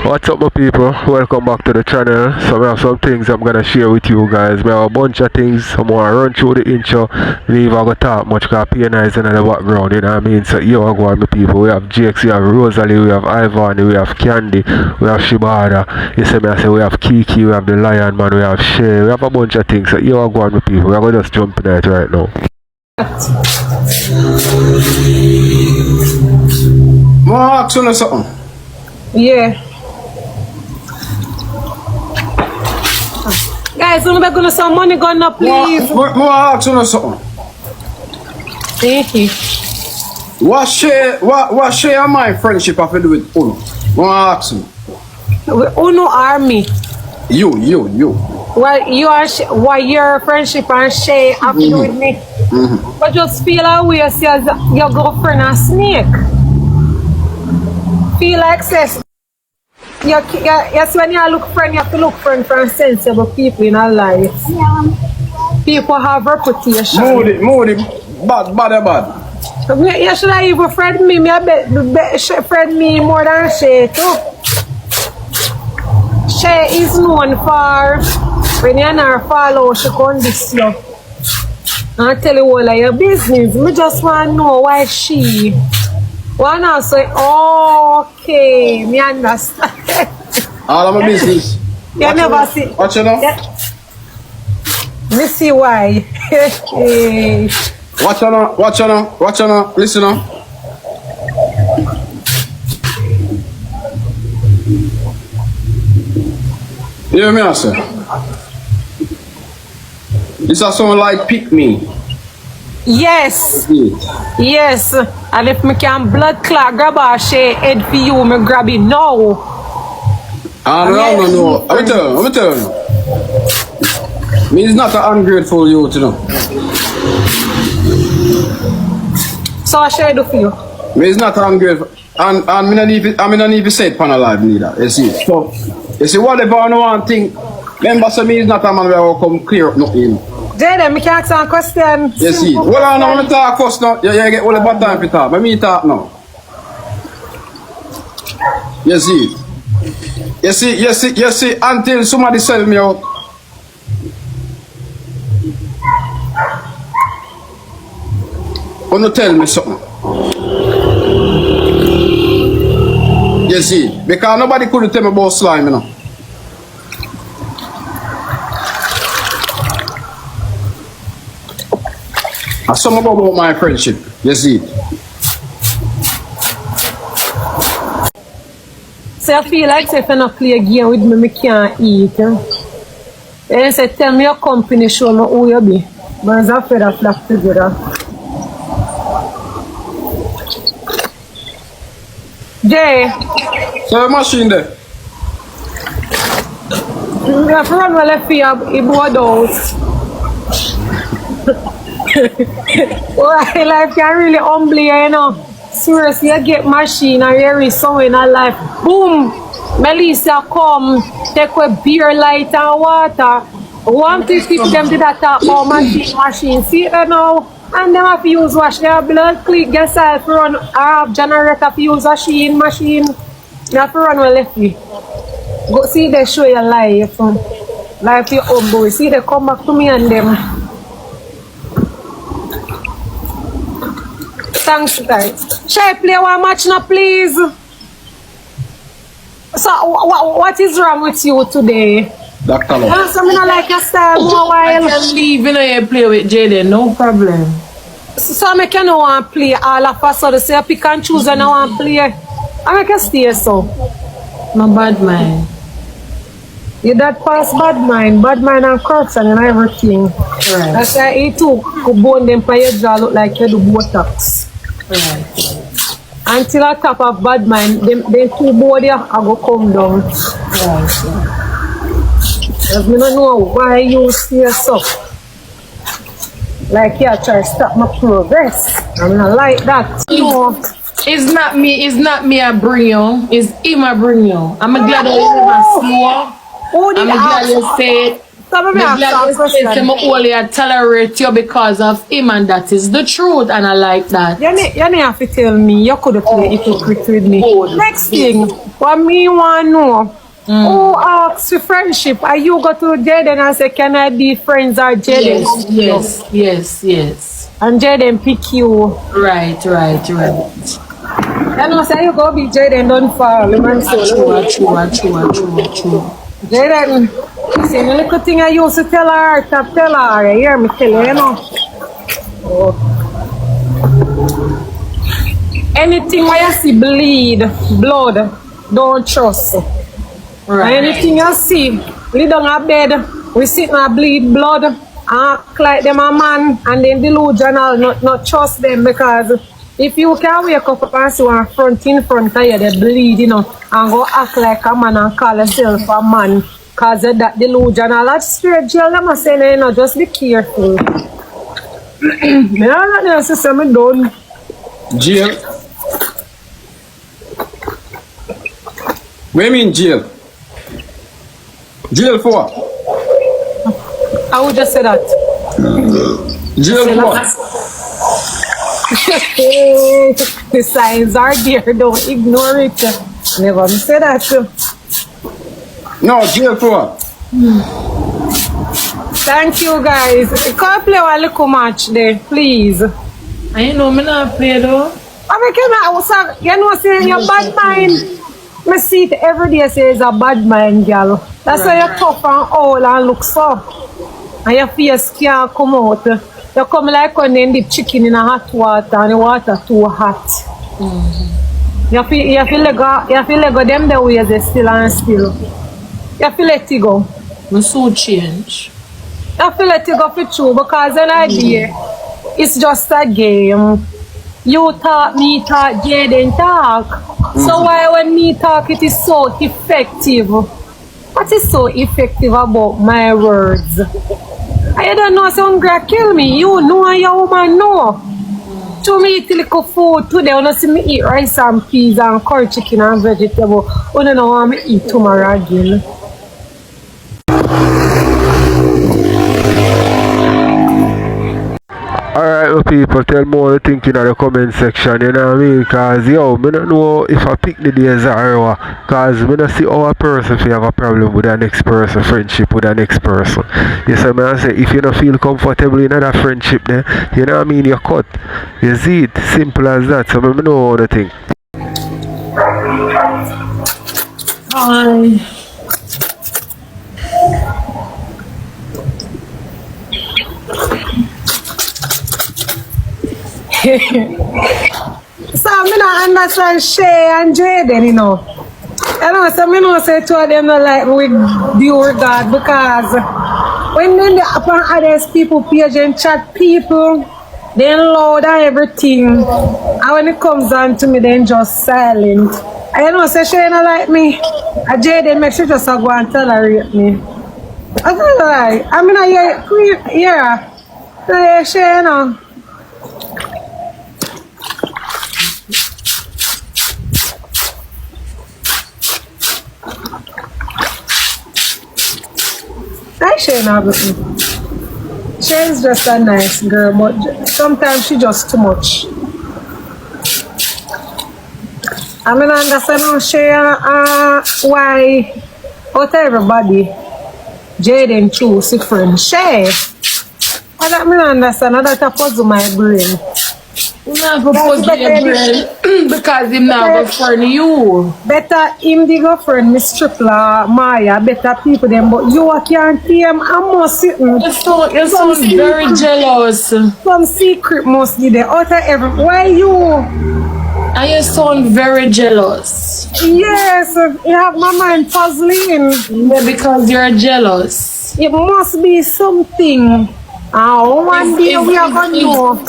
What's up my people, welcome back to the channel. So I have some things I'm gonna share with you guys. I have a bunch of things. I'm gonna run through the intro. We even gonna talk much because P&I is in the background, you know what I mean? So here I go on my people. We have JX, we have Rosealee, we have Ivany, we have Candy, we have Shibada. You see me I say we have Kiki, we have the Lion Man, we have Shay, we have a bunch of things. So here I go on my people. We're gonna just jump in it right now. Mark, you know something? Yeah. Guys, I'm gonna some money going up, please. Mark, you know something? Thank you. What share my friendship have to do with Uno? Mark, Uno army. You. What your friendship and Shay have to do with me? But just feel like we as your girlfriend a snake. Feel like sis. Yes, when you look friend, you have to look friend from sensible people in our life. People have reputation. Moody, bad. You should have even friend me. I bet friend me more than Shay too. Shay is known for when you not follow, she can this you. I tell you all of your business. I just want to know why she. One now say, okay, me understand. All of my business. You never see. Watch you know? Me see why. Watch you know? Listen now. You hear me I say? This is something like pick me. Yes. Yes. And if me can blood clot grab a Shay head for you, me grab it now. No. I'm telling you. Me is not an ungrateful youth, you know. So what should I do for you? Me is not ungrateful. And I don't need to say it pan alive neither. You see. So, you see, whatever I want to think, remember, so me is not a man where I come clear up nothing. Jayden, me can't ask a question. You see, hold on now, I'm talk first now. You get all the bad time to talk, but me talk now. You see, until somebody sell me out. Wanna tell me something? You see, because nobody could tell me about slime, you know. And some about my friendship, you see. So I feel like if you not play a game with me, I can't eat. Then say, tell me your company, show me who you be. But I'm afraid of flock together. Jay. So the machine there? You have to run well if you board out. Well, life can really humble you, you know. Seriously, you get machine and you reach somewhere in a life. Boom! Melissa come, take a beer, light and water. 150 them did that talk about machine. See it now? And them have to use wash their blood, click yourself, run half generator to use machine. You have to run well left you. Go see they show your life. Life you humble. See they come back to me and them. Thanks, guys. Shall I play one match now, please? So, what is wrong with you today? Dr. Love. I don't like your style more while. I can leave and play with Jayden, no problem. So, I can want to play all of us, so they say pick and choose and I want to play. I can stay so. No bad mind. You that pass bad mind and corruption and everything. Right. That's why you too could bone them for your jaw look like you do Botox. Right. Until I top of bad mind, them two body I go come down. Right. Because I don't know why you stay so. Like you try to stop my progress. I'm not like that. No. It's not me I bring you. It's him I bring you. I'm glad that you never slow. I'm glad you say it So let me ask you a question. I'm only tolerate you because of him, and that is the truth, and I like that. You need have to tell me you could play hypocrite with me. Next thing, what me want to know, who asks for friendship? Are you go to Jayden and say, can I be friends or Jayden? Yes. And Jayden pick you. Right. And I say you go be Jayden, don't fall. True. Jayden, see the little thing I used to tell her, tell her, you hear me tell her, you know. Anything where you see blood, don't trust. Right. Anything you see, lay down a bed, we sit and bleed blood, and act like them a man, and then delusional, not trust them, because if you can wake up and see one in front of you, they bleed, you know, and go act like a man and call yourself a man, because of that delusional. That's straight jail, I'm saying, you know, just be careful. I don't know, sister, I'm done. Jail? What do you mean jail? Jail for what? I would just say that. Jail for what? The signs are there, don't ignore it. Never say that. No, jail for what? Thank you guys. Come play a little match there, please. I know me not play though. You know, say your bad mind. I see it every day, say it's a bad mind, girl. That's why you're tough and old and look so. And your face can't come out. You come like when they dip chicken in a hot water and the water too hot. You feel like them the ways they still and still. You feel let it go. We so change. You feel let it go for true because an idea it's just a game. You talk, me talk, Jayden talk. So why when me talk it is so effective? What is so effective about my words? I don't know, so hungry kill me. You know and your woman know. To me eat little food today, you see me eat rice and peas and curry chicken and vegetable. You don't know what I eat tomorrow again. Alright, well, people, tell me what you think in the comment section, you know what I mean? Because, yo, I don't know if I pick the days or what. Because I don't see how a person if you have a problem with the next person, friendship with the next person. You see, I say, if you don't feel comfortable in that friendship, then, you know what I mean, you cut. You see it, simple as that. So, I don't know what to think. Hi. So I don't understand Shay and Jayden, you know. I know, so I know say two of them not like me with due regard because when they upon others people page and chat people, they loud and everything. And when it comes down to me, they just silent. I know say Shay not like me. And Jayden make sure just go and tolerate me. I feel like I mean yeah. Shay, you know. Shay's just a nice girl, but sometimes she just too much. I mean, I understand Shay why out of everybody Jayden choose a friend Shay. I don't understand. That puzzle my brain. Not propose to your brain because him not go friend you. Better him the go friend Miss Tripla, Maya, better people them, but you can't see him. I must sit. You sound very jealous. Some secret must be there. Out of every why you? And you sound very jealous. Yes, you have my mind puzzling. Yeah, because you're jealous. It must be something. One day we are gonna know.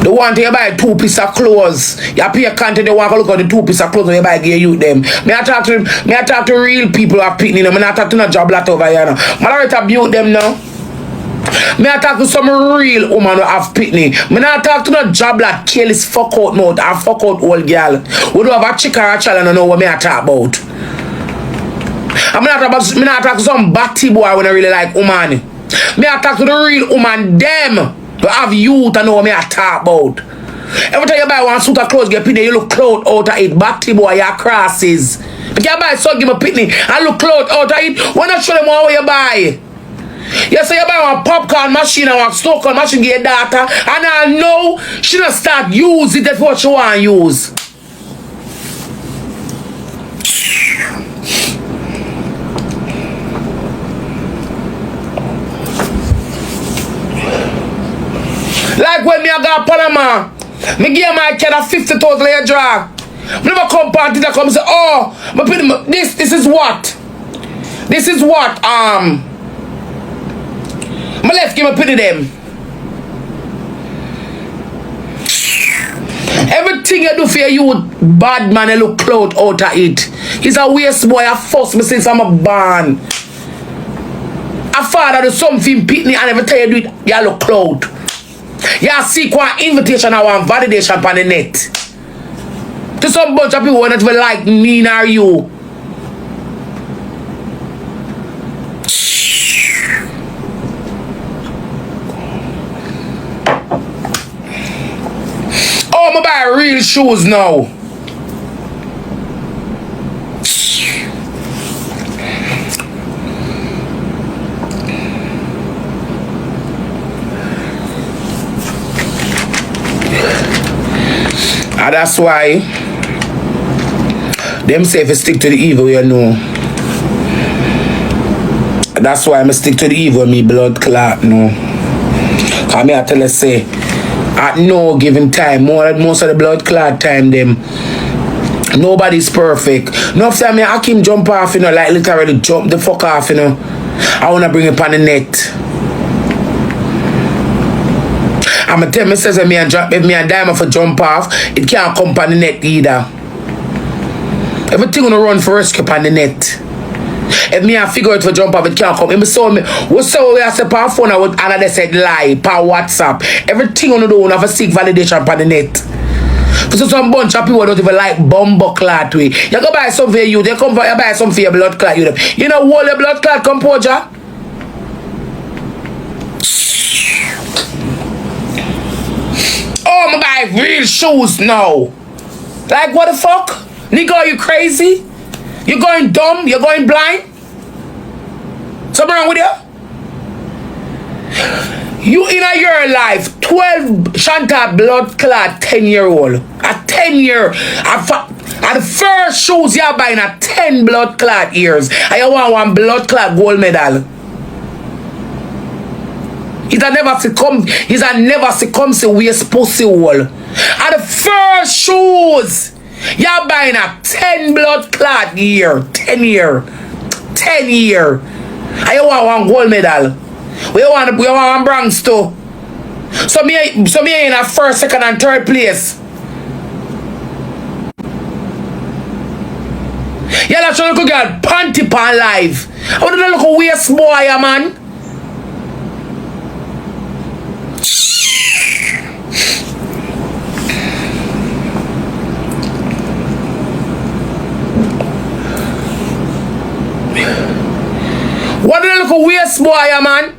The one to you buy 2 pieces of clothes. You pay a content, they want to look at the 2 pieces of clothes when you buy give you them. Me I talk to real people who are picking them. Me not talk to no job lot over here now. Man I abuse them now. Me I talk to some real woman who have pitney. Me not talk to no job like careless fuck out mouth or fuck out old girl. We do have a chick or a child and I know what me I talk about. Me not talk to some batty boy when I really like woman. Me I talk to the real woman, them who have youth and know what me I talk about. Every time you buy one suit of clothes, get pitney, you look clothes out of it. Batty boy, your crosses. If you buy so give me pitney, I look clothes out of it. Why not show them what you buy? You say you buy one popcorn machine and one snow cone machine get data, and I know she don't start use it. That's what she want to use. Like when me I go to Panama, me give my kid a 50,000 a drag. Me never come party that come and say, oh, this is what? This is what, my left give me pity them. Everything you do for you, bad man, you look clout out of it. He's a waste boy, I force me since I'm a born. A father do something pitney and every time you do it, you look clout. You seek one invitation or one validation on the net. To some bunch of people who not even like me nor you. Oh, I'm buy real shoes now. And that's why them say if you stick to the evil, you know. That's why I stick to the evil, me blood clot, no. Cause me I tell you say, at no given time, most of the blood clot time, them nobody's perfect. No say me I can jump off, you know, like literally jump the fuck off, you know. I wanna bring it on the net. I'ma tell me says if me and diamond for jump off, it can't come on the net either. Everything gonna run for rescue on the net. If me and figure it for jump off, it can't come. If me saw me, what's so we have to pay phone and they said lie, per WhatsApp. Everything gonna do, have a seek validation on the net. So some bunch of people don't even like bumbo clot way. You go buy some for you, they come for you buy some for your blood clot. You know what your blood clot composure? Oh, I'm buy real shoes now. Like what the fuck? Nigga, are you crazy? You going dumb? You going blind? Something wrong with you? You in your life, 12 Shanta blood clot 10-year-old. A 10-year. At the first shoes you're buying at 10 blood clot years. And you want one blood clot gold medal. He's a never succumb to waste pussy hole. At the first shoes you're buying a 10 blood clot year. 10 year. 10 year. And you want one gold medal. We want one bronze too. So me in a first, second and third place. Yeah, that's what you could get panty pan live. How did I look a waste boy, man? What did I look a waste boy, man?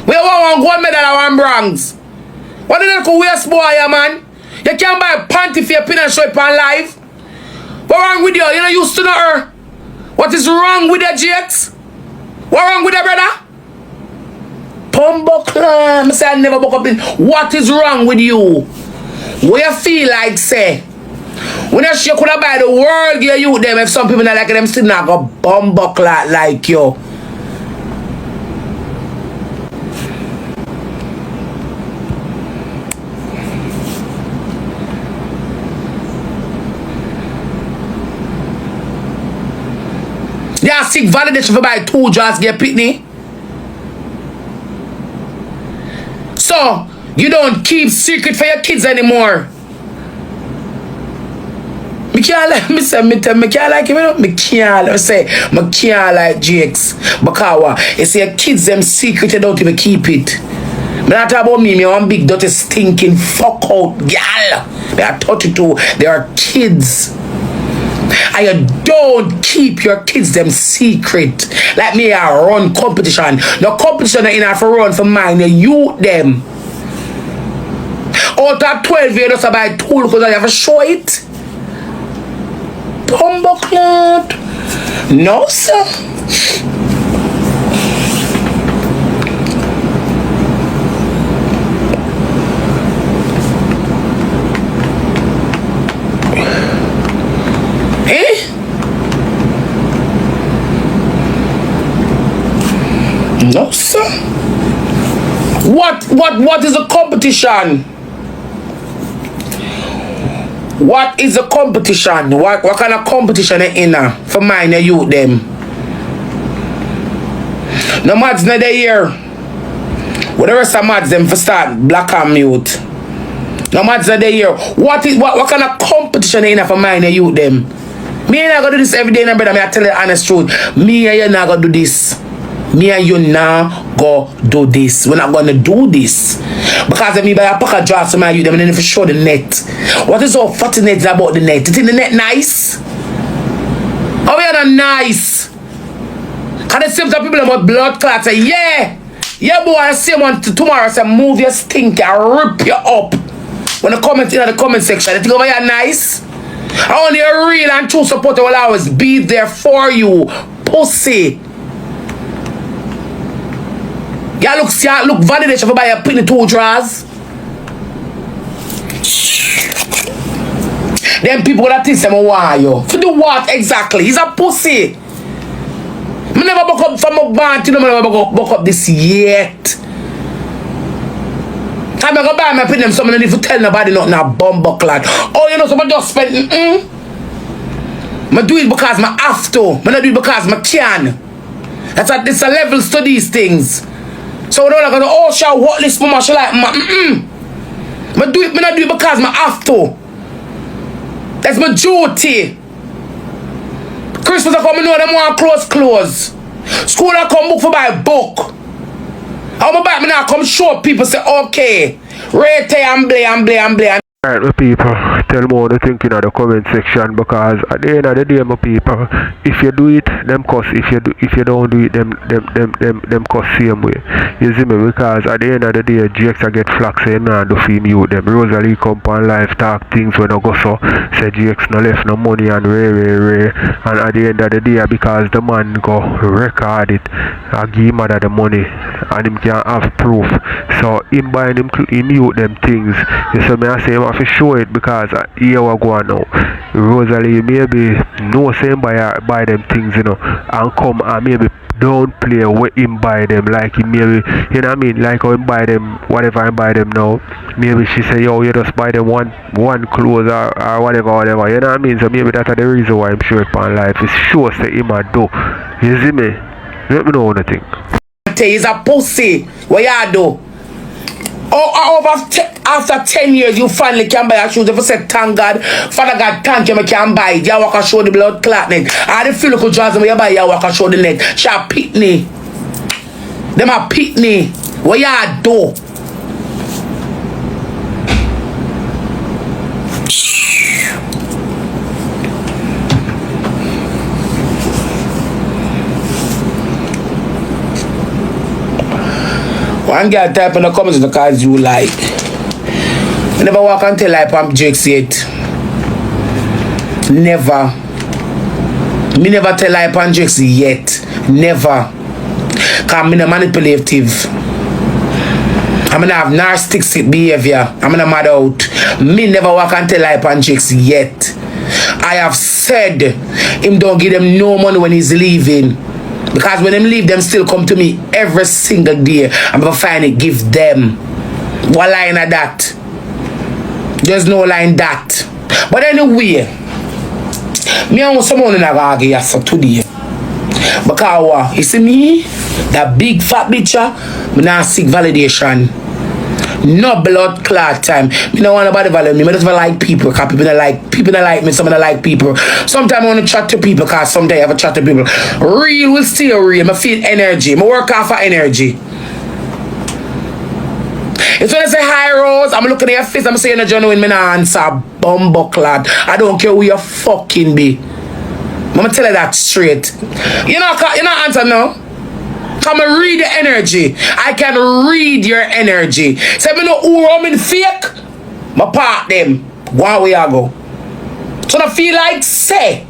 We want one gold medal and one bronze. What did I look a waste boy, man? You can't buy a panty for your pin and show it on live. What wrong with you? You know used to know her. What is wrong with the Jakes? What wrong with the brother? Pumbo clan. I say I never woke up in. What is wrong with you? What you feel like say? When you could have buy the world, you them if some people not like them still not go bumbo clan like you. Yeah, seek validation for buy 2 jars get pitney. So you don't keep secret for your kids anymore. Me can't like me say me can't like him, you know? Me can't like Jakes. Because what? You see kids them secret, they don't even keep it. Me not talk about me one big dirty stinking fuck out gal. They are 32, they are kids. And you don't keep your kids them secret. Like me, I run competition. No competition in for run for mine, you youth them. Out of 12 you just buy tool because I have to show it. Bumbleclad. No, sir. Eh? No, sir. What is a competition? What is a competition? What kind of competition in for mine and youth them? No mads not the year. What the rest of mads them for start black and mute. No mads not the year. What kind of competition in for mine and youth them? Me and I go do this every day, and brother. Me I tell you the honest truth. Me and you not go do this. Me and you now go do this. We're not gonna do this. Because if me buy a pack of jars to my youth, them and then if you show the net. What is all fatty net about the net? You think the net nice? Oh, we are not nice. Cause the same people about blood clots say, yeah, boy, I see one tomorrow, say move your stink and rip you up. When the comment in the comment section, you think over here nice? Only a real and true supporter will always be there for you, pussy. Yeah, look validation for buy a pin 2 drawers. Them people that think them why you. For do what exactly? He's a pussy. Me never buck up from a band, you know, me never buck up this yet. I'm going to buy my pin them something and if you tell nobody nothing a bumbo clad. Oh, you know, somebody just spend I do it because I have to. I don't do it because I can. It's a levels to these things. So we don't like oh shall what this mama shall like I do it, I not do it because I have to. That's my duty. Christmas I come, I know them want clothes. School I come book for buy a book. I'm back me now come show people say okay. Rate and blay. Alright, my people, tell me what you think in the comment section because at the end of the day, my people, if you do it, them cuss. If you don't do it, them cuss same way. You see me? Because at the end of the day, Jakes I get flax so you know do for mute them. Rosealee come on live talk things when I go so say Jakes no left no money and rare. And at the end of the day, because the man go record it, I give him the money and him can have proof. So him buying him mute them things. You see me? I say him to show it because here we go now. Rosealee maybe no same buy them things, you know, and come and maybe don't play with him buy them like he maybe, you know what I mean, like how him buy them whatever I buy them now. Maybe she say yo you just buy them one clothes or whatever, you know what I mean. So maybe that's the reason why I'm sure it on life. It shows that him a do. You see me? Let me know what you think. He's a pussy. What you do? After 10 years, you finally can buy a shoes. If you say, thank God, Father God, thank you, I can buy it. You walk and show the blood clot net. And the physical jars when you buy, you walk and show the net. She a pitney. Them a pitney. What you do? One girl type in the comments because you like. I never walk and tell like I'm Jakes yet. Never. Me never tell like I'm Jakes yet. Never. Cause I'm manipulative. I'm gonna have narcissistic behavior. I'm gonna mad out. Me never walk and tell like I'm Jakes yet. I have said him don't give them no money when he's leaving. Because when them leave, them still come to me every single day. I'm gonna find it, give them. What line of that? There's no line that. But anyway, me and someone in a argue for today. Because you see me, that big fat bitch, me not seek validation. No blood clot time. Me no want nobody value me. I just like people. Cause people don't like me. Some don't like people. Sometimes I want to chat to people. Cause sometimes I have a chat to people. Real will stay real. I feel energy. I work off of energy. It's when I say hi Rose, I'm looking at your face. I'm saying a genuine. Me nah answer bumbo clad. I don't care who you fucking be. I'm gonna tell you that straight. You know answer now. Come and read the energy. I can read your energy. Say me know who I'm in fake. My part them. One way I go. So I feel like say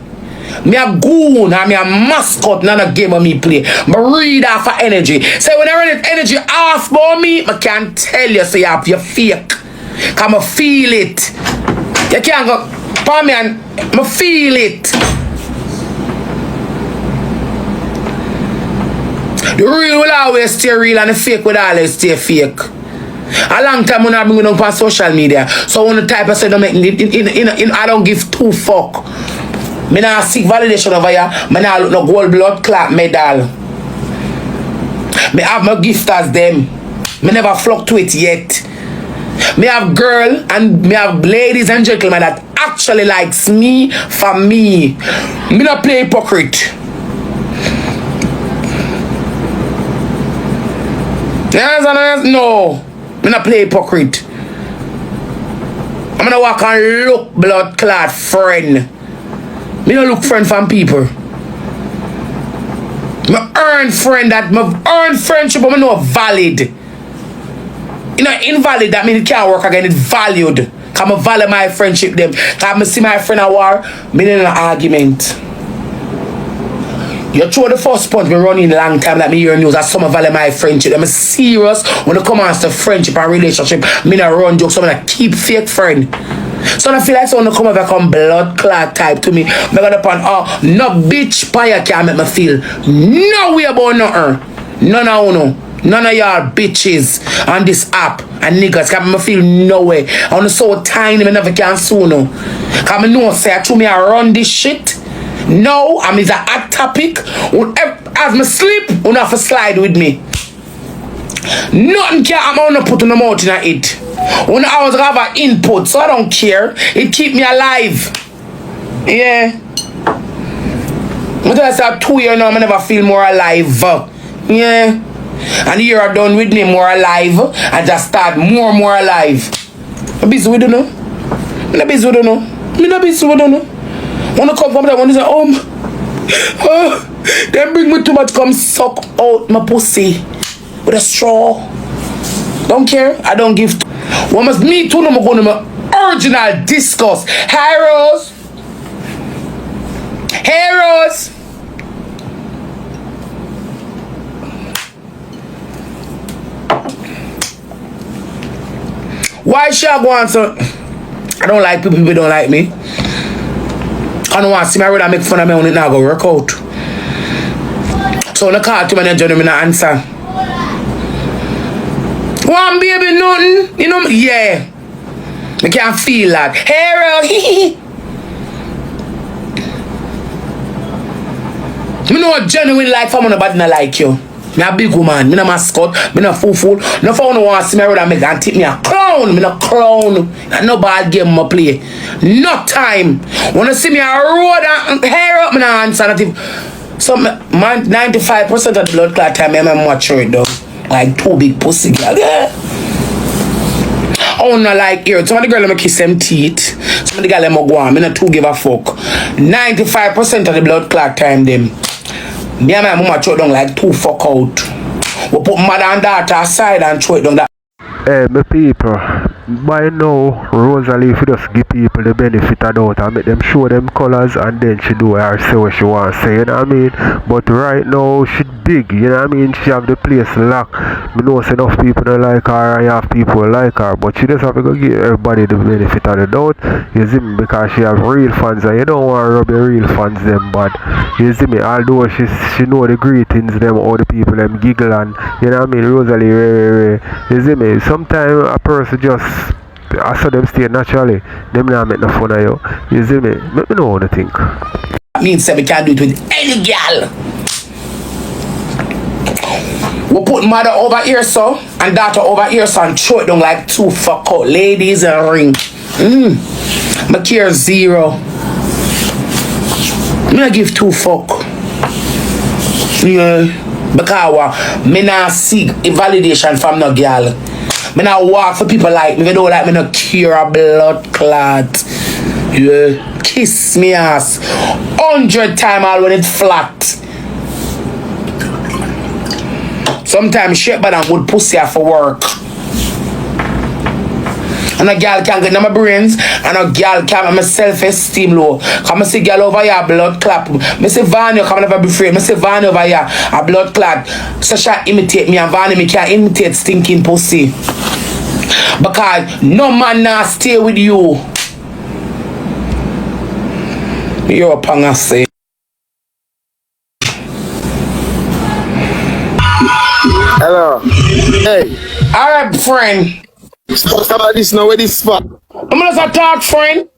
me a goon and me a mascot none a game of me play. Me read off of energy. Say when I run the energy off for me, I can tell you say you're fake. Come I feel it. You can't go palm me and me feel it. The real will always stay real and the fake will always stay fake. A long time when I bring it up on social media. So when the type of say don't make I don't give two fuck. Me not seek validation over here. Me not look no gold blood clot medal. Me have my gift as them. Me never fluctuate yet. Me have girl and me have ladies and gentlemen that actually likes me for me. Me not play hypocrite. No, I'm not play hypocrite. I'm gonna walk and look blood clot friend. Me don't look friend from people. Me earn friend that me earn friendship, but me know valid. You know, invalid that means it can't work again. It's valued. Cause I value my friendship them. Cause I see my friend at war, me in an argument. You throw the first punch, me running long time like me hear news that some value my friendship. I'm serious when it comes to friendship and relationship. Me not run jokes, so I keep fake friend. So I feel like someone come over come blood clot type to me. Me gonna upon no bitch pie can make me feel no way about nothing. None of you. None of y'all bitches on this app and niggas can make me feel no way. I'm so tiny me never can sue no. Cause me know say to me I run this shit. No, I'm is a hot topic. As me sleep, you have to slide with me. Nothing can I'm gonna put in the mouth in it. When I was have an input, so I don't care. It keep me alive. Yeah. But I say 2 years now, I never feel more alive. Yeah. And you are done with me more alive. I just start more alive. I'm busy with you know. I'm not busy with you know. I'm not busy with you know. When I come from that one, say, they bring me too much, come suck out my pussy with a straw. Don't care, I don't give. What must me too, no more going to my original discuss. Hi, Rose. Hey, Rose. Why should I go on so? I don't like people don't like me. I don't want to see my brother make fun of me when it now go work out. So when I call to me and Johnny, me not answer. One baby nothing, you know? Yeah. I can't feel that. Hey, me know a genuine like for me nobody not like you. Me a big woman, me no mascot, me no fool. No for no want to see my brother make and tip me a clown. Me no clown. And no bad game me play. No time. Wanna see me a road and hair up, me no answer not if. So man, 95% of the blood clot time I'm mature it though. Like two big pussy girl. Yeah. Oh no like here. Some of the girl let me kiss them teeth. Some of the girl let me go on. Me not too give a fuck. 95% of the blood clot time them. Me and my mama throw it down like two fuck out. We put mother and daughter aside and throw it down that. Hey, my people, by now, Rosealee if just give people the benefit of doubt and make them show them colors and then she do her say what she want to say, you know what I mean? But right now, she big, you know what I mean? She have the place locked. I know enough people don't like her and you have people who like her, but she just have to go give everybody the benefit of the doubt, you see me? Because she have real fans and you don't want to rub your real fans them bad, you see me? Although she know the greetings them, all the people them giggle and, you know what I mean? Rosealee, you see me? Sometimes a person just I saw them stay naturally. Them not make no fun of you. You see me? Let me know what you think. That means that we can't do it with any girl. We put mother over here so and daughter over here so and throw it down like two fuck out ladies and ring. I care zero. Me not give two fuck. Yeah. Because me not seek validation from no girl. Me not walk for people like me. If they don't like me, no care a blood clot. Yeah. Kiss me ass 100 times all when it's flat. Sometimes shit but I'm good pussy for work. And a girl can get in my brains and a girl can make my self-esteem low. Come and see girl over here blood clap. Me say Vanya come never be afraid. Me say Vanya over here a blood clot. So she imitate me and Vanya me can't imitate stinking pussy. Because no man now stay with you. You're a panga say. Hello. Hey. Alright, friend. Talk about this now, where this spot? I'm gonna talk, friend.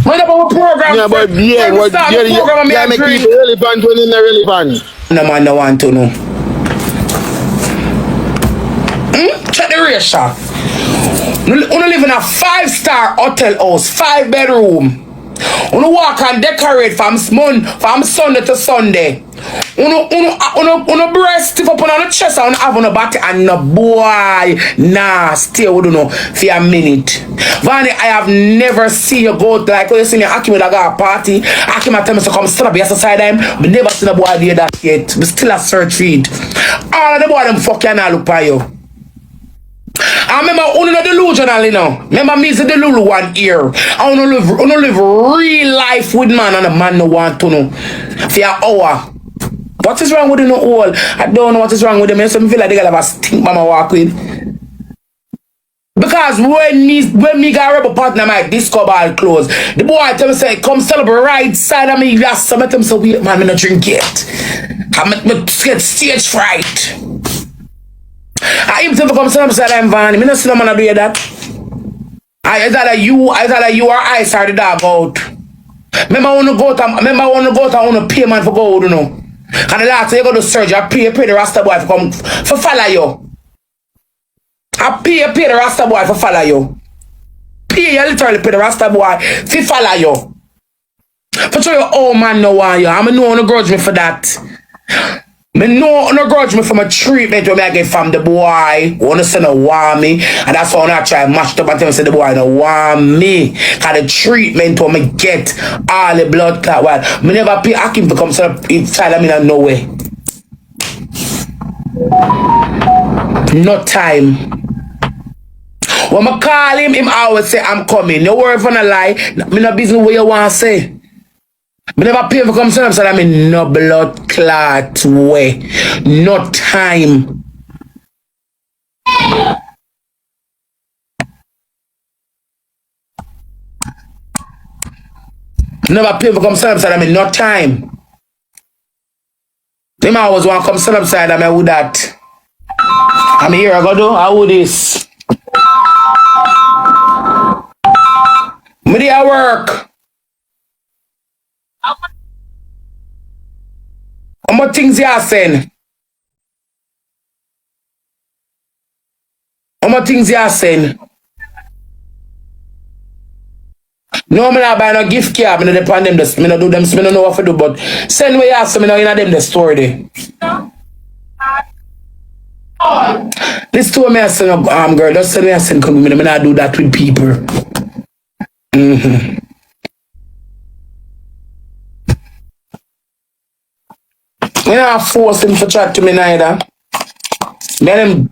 What about program? Yeah, but yeah, what yeah, make people relevant when in the relevant. No man, no want to know. Check the ratio. You live in a 5-star hotel house, 5-bedroom. You walk and decorate from Sunday to Sunday. You breast stiff up on the chest and have on the body and no boy nah stay with you know for a minute. Vani, I have never seen you go to like when you see me Akim with a party. Akim tell me to come stand up yes side them. But never seen a boy do that yet. But still a search read. All of the boy them fuck you and I look for you. I remember only no delusional, you know. Remember me is the Lulu one here. I wanna live real life with man and the man no want to know. For an hour. What is wrong with you no all? I don't know what is wrong with them. I feel like they gotta have a stink mama walk with. Because when me got a rebel partner my disco ball close, the boy tell me say come celebrate right side of me last summer. Tell me so wait man, me not drink yet. I get stage fright. I even if I come stand up beside them van, me not see no man do that. I thought you or I started that out. Remember I wanna go to on a payment for gold, you know. And the last time you go to surgery, I pay the Rasta boy for come for follow you. I pay the Rasta boy for follow you. You literally pay the Rasta boy for follow you. For sure your old man know why you. I'm no one grudge me for that. Me no grudge me for my treatment when I get from the boy. Wanna say no want me. And that's why I try to mash up and tell me say the boy no want me. Cause the treatment when me get all the blood clot. Well, me never pay Akim to come inside of me in no way. No time. When I call him always say I'm coming. No word for no lie. Me no business what you want to say. Me never pay for come stand up so I'm in no blood clot way. No time. Never pay for come stand up so I'm in no time. Them always want to come stand up side of me with that. I'm here, I go do, I do this. Me dey work. How much things you are saying? How much things you are saying? No, me not buy no gift card. Me not depend them. Me not do them. Me not know what to do. But send me ask me now in them the story there. This two me I send girl. Just send me I send come. Me not do that with people. Me not force him to chat to me neither. Me and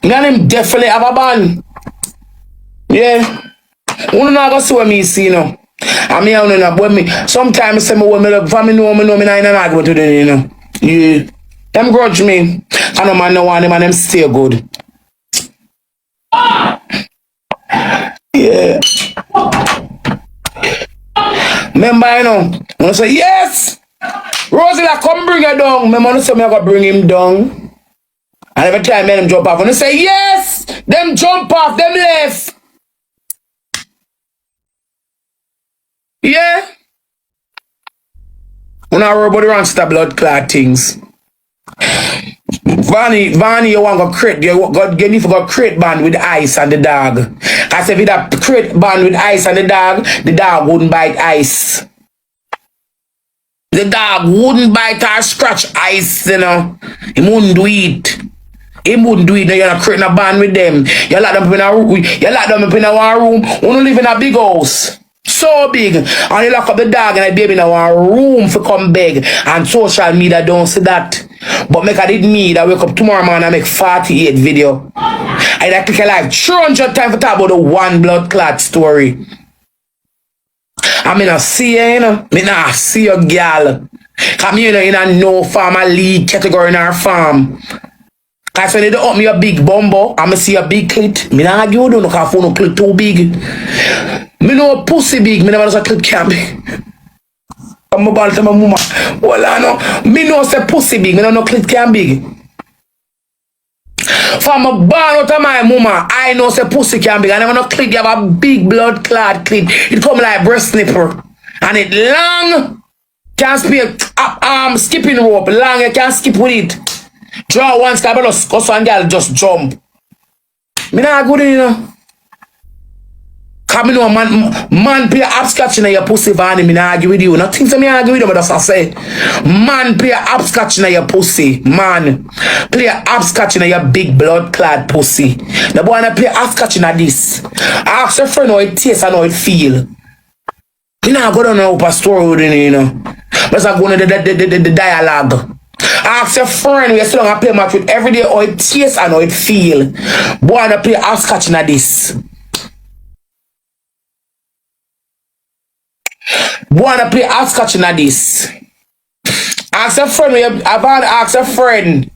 him definitely have a band. Yeah. You not go see what me see, you know. I mean, I don't know when me. Sometimes I say me when me look for me know me not in an argument with them, you know. Yeah. Them grudge me. I know man no want them and them stay good. Yeah. Remember, you know, when I say yes. Rosealee, come bring her down. My mom say me I go bring him down. And every time them jump off. When I say yes, them jump off, them left. Yeah. When I worry about the wrong blood clot things. Vany, you want to create, you need to go create band with ice and the dog. Cause if you that create band with ice and the dog wouldn't bite ice. The dog wouldn't bite or scratch ice, you know. He wouldn't do it. He wouldn't do it. Now you're not creating a band with them. You lock them up in a room. You lock them up in a one room. You don't live in a big house. So big. And you lock up the dog and the baby in a one room for come beg. And social media don't see that. But make I did me that wake up tomorrow morning and make 48 video. I click a live 300 times to talk about the one blood clot story. I mean, I see you, you know. I mean, I see you, girl. Come here, you know, in a no farmer league category in our farm. Cause when they don't up me a big bumbo, I'm gonna see a big clit. Me not argue with you, no, cause I no clit too big. Me know a pussy big, me never know a clit can be. I'm about to my mama. Well, I know. Me know say pussy big, me don't know clit can big. From a born out of my mama, I know say pussy can big. I never know clit, you have a big blood clot clit. It come like breast nipple. And it long, can skip skipping rope, long, you can skip with it. Draw one sky, but us one girl just jump. Me not good, you know. Cause me know man play hopscotch in your pussy, Vany. Me not argue with you. Nothing to me argue with you, but that's what I say. Man play hopscotch in your pussy. Man play hopscotch in your big blood clad pussy. The boy wanna play hopscotch in this. Ask your friend how it tastes and how it feel. Me not go down now a story with you know. But I go into the dialogue. Ask your friend we still gonna play match with every day how it tastes and how it feel. Boy wanna play hopscotch in this. Boy wanna play hopscotch in this. Ask your friend ask your friend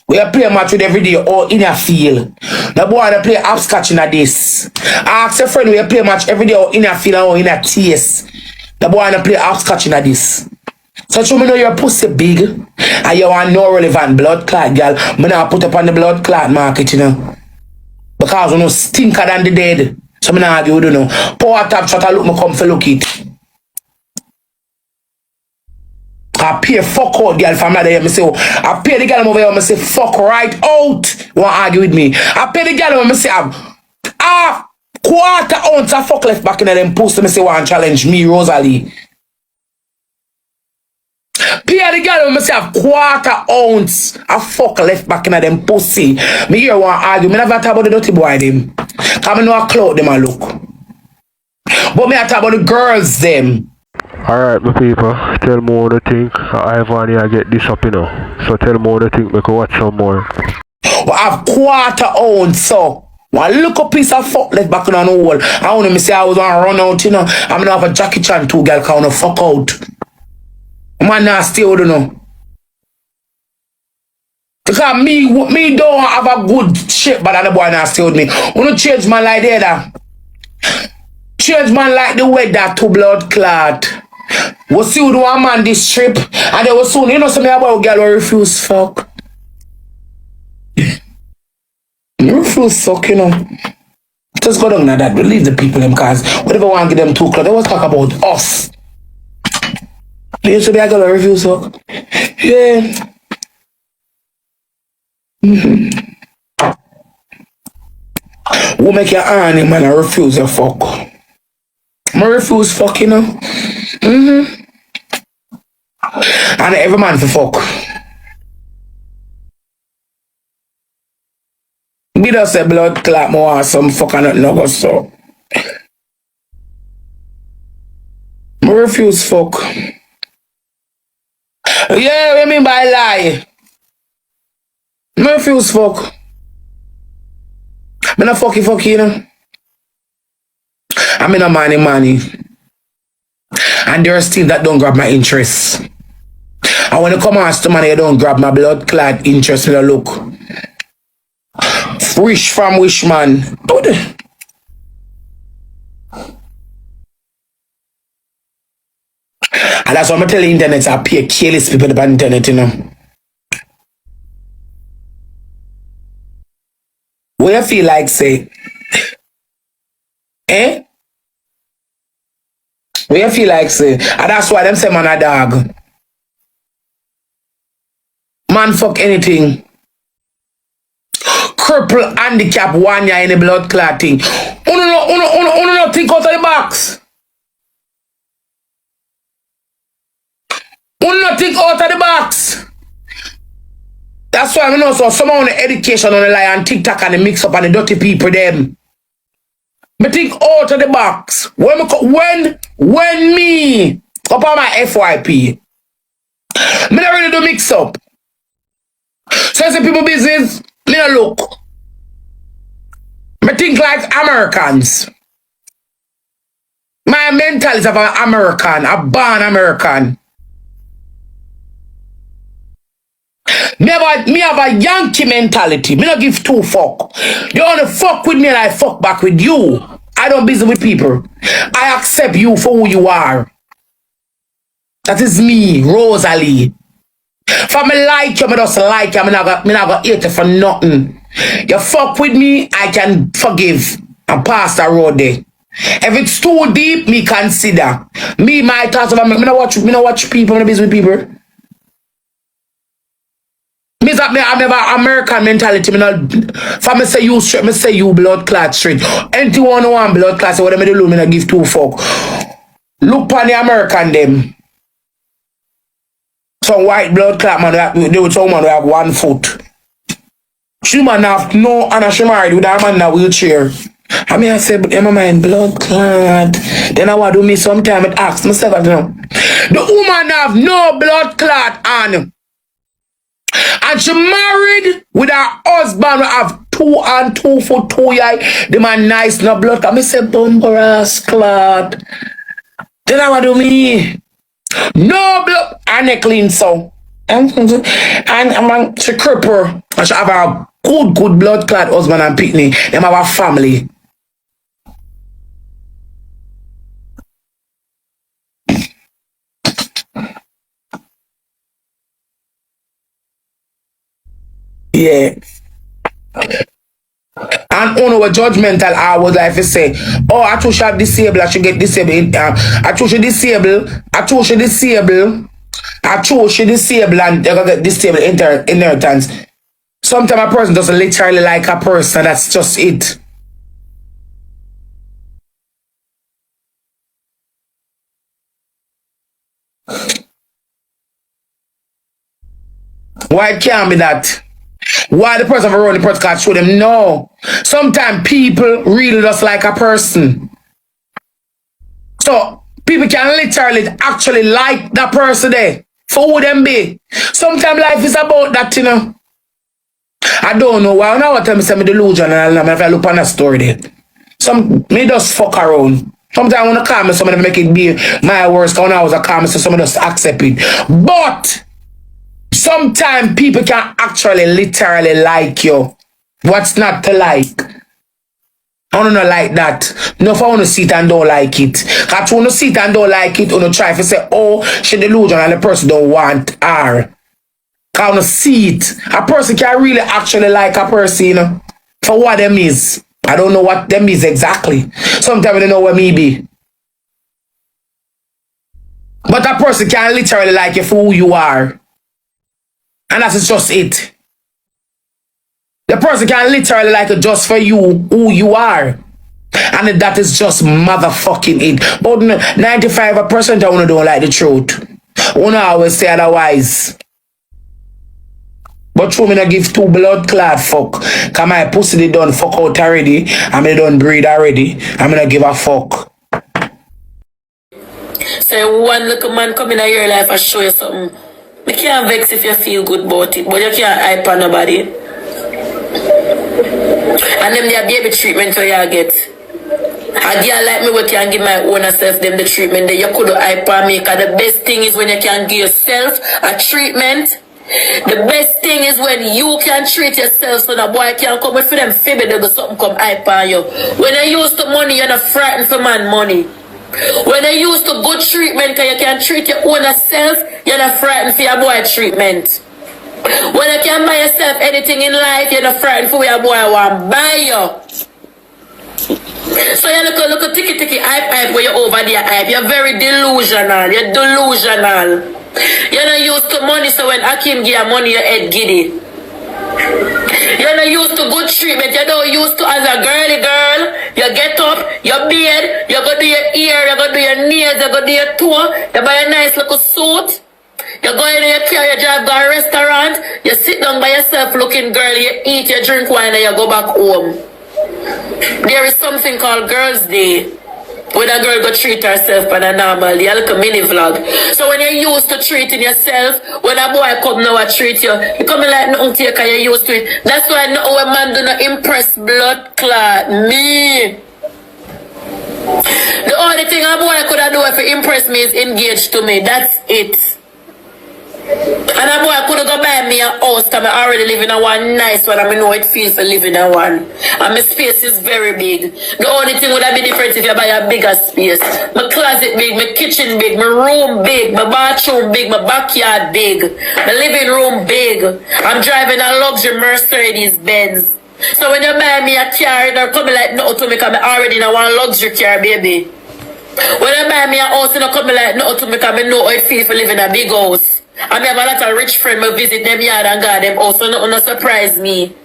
we play a match with every day or in your feel. The boy wanna play hopscotch in this. Ask your friend we play a match every day or in your feel or in your taste. The boy wanna play hopscotch in this. So you know your pussy big and you want no relevant blood clot, girl. Me not put up on the blood clot market, you know. Because you know stinker than the dead. So me not argue with you know. Power top shot I look me come for look it. I pay fuck out girl from there. Me say, oh, I pay the girl over here. Me say, fuck right out. You want argue with me? I pay the girl over me say, half quarter ounce of fuck left back in them pussy. Me say, want challenge me, Rosealee. Pay the girl over me say, quarter ounce of fuck left back in them pussy. Me here want argue. Me never talk about the dirty boy them. Cause me know a clout them a look. But me I talk about the girls them. Alright, my people, tell me what you think. Ivany, I get this up, you know. So tell me what you think, we can watch some more. Well, I have quarter ounce, so one little piece of fuck left back on the wall. I want to say I was gonna run out, you know. I'm gonna have a Jackie Chan too, girl, can wanna fuck out. Man, now still, you know. Because me don't have a good shape, but the boy now still with me. Wanna change man like that? Change man like the weather to blood clot. We'll see who do a man this trip, and they will soon, you know, some about girl will refuse fuck. You refuse fuck, you know. Just go down like that, believe the people them, cause whatever want to give them too close, they always talk about us. You should be a girl will refuse fuck. Yeah. Who make your honey man and refuse your fuck? I refuse fuck, you know. And every man for fuck. Me just say blood clot more some fuck and nothing go so. I refuse fuck. Yeah, what I mean by lie? I refuse fuck. I'm not fucky, you know. I'm in a money. And there's things that don't grab my interest. And when it comes to money, you don't grab my blood clad interest in the look. Wish from wish man. And that's what I'm telling the internet. I pay careless people on the internet, you know. What you feel like say? Eh? What you feel like say? And that's why them say man a dog. Man fuck anything. Cripple, handicap, 1 year in the blood clotting. Uno not think out of the box. Uno not think out of the box. That's why I know so some on the education on the lie and TikTok and the mix up and the dirty people them. But think out of the box. When me up on my FYP, me not really do mix up. So I say people business, me not look. Me think like Americans. My mental is of an American, a born American. Me have a Yankee mentality. Me not give 2 fuck. You wanna fuck with me and I fuck back with you. I don't busy with people. I accept you for who you are. That is me, Rosealee. If I like you, I just like you. I'm not gonna hate you for nothing. You fuck with me, I can forgive and pass the road there. If it's too deep, me consider. Me, my thoughts about me not watch people, I'm not busy with people. Me that me have American mentality. Me not. If I say you straight, me say you blood clot straight. Anything want blood clot, so whatever they do, me not give 2 fuck. Look on the American them. Some white blood clot man, they would some man who have 1 foot. She man have no, and she married with a man in a wheelchair. I mean I say, but in my mind, blood clot. Then I want to do me sometime and ask myself, I don't know. The woman have no blood clot on. And she married with her husband who have 2 and 2 foot 2 years. The man nice, no blood. I say, bumbaras clot. Then I want to do me. No blood. And they clean so. And I'm she cripple. And she have a good blood clot husband and pitney. Them have a family. Yeah. And on our judgmental, I would like to say, oh, I thought she have disabled, I should get disabled. I thought she disabled, I thought she disabled, I thought she disabled and they're gonna get disabled inheritance. Sometimes a person doesn't literally like a person, that's just it. Why it can't be that? Why the person around the person can't show them? No. Sometimes people really just like a person. So people can literally actually like that person there. For who them be. Sometimes life is about that, you know. I don't know why. Now I tell me some delusion and I look on a story there. Some me just fuck around. Sometimes I want to call me somebody make it be my worst. When I was a call me so somebody just accept it. But sometimes people can actually literally like you. What's not to like? I don't know like that. No, if I want to see it and don't like it. Because when you see it and don't like it, you try to say, oh, she delusion and the person don't want her. Because I want to see it. A person can really actually like a person, you know, for what them is. I don't know what them is exactly. Sometimes I don't know what me be. But a person can literally like you for who you are. And that's just it. The person can literally like it just for you, who you are. And that is just motherfucking it. But 95% of you don't like the truth. You always say otherwise. But true, me not give 2 blood clot fuck. Cause my pussy they done fuck out already. And me done breed already. And me not give a fuck. So one little man come in your life and show you something. You can't vex if you feel good about it, but you can't hype on nobody. And them their baby treatment where you get. A girl like me, we can give my own self them the treatment that you could hype on me. Because the best thing is when you can give yourself a treatment. The best thing is when you can treat yourself so that boy can come with them fibber, they go something come hype on you. When you use the money, you're not frightened for man money. When you use the good treatment, because you can treat your own self, you're not frightened for your boy treatment. When you can buy yourself anything in life, you're not frightened for what your boy want buy you. So you look a ticky hype where you're over there hype. You're very delusional. You're delusional. You're not used to money, so when Akim give you money, your head giddy. You're not used to good treatment. You're not used to as a girly girl. You get up, your beard, you go do your ear, you go do your nails, you go do your toe, you buy a nice little suit. You go in your car, you drive to a restaurant, you sit down by yourself looking girl, you eat, you drink wine, and you go back home. There is something called Girls' Day. When a girl go treat herself on a normal day, like a mini vlog. So when you're used to treating yourself, when a boy come now and treat you, you come like nothing to you because you're used to it. That's why no a man do not impress blood clot me. The only thing a boy could do if he impress me is engage to me. That's it. And a boy could go buy me a house because I already live in a one nice one and I know it feels for living in one. And my space is very big. The only thing would be different if you buy a bigger space. My closet big, my kitchen big, my room big, my bathroom big, my backyard big, my living room big. I'm driving a luxury Mercedes Benz. So when you buy me a car, it don't come like no to me because I already in a one luxury car, baby. When you buy me a house, it don't come like no to me because I know how it feels for living in a big house. I have a lot of rich friends who visit them yard and got them also not surprise me.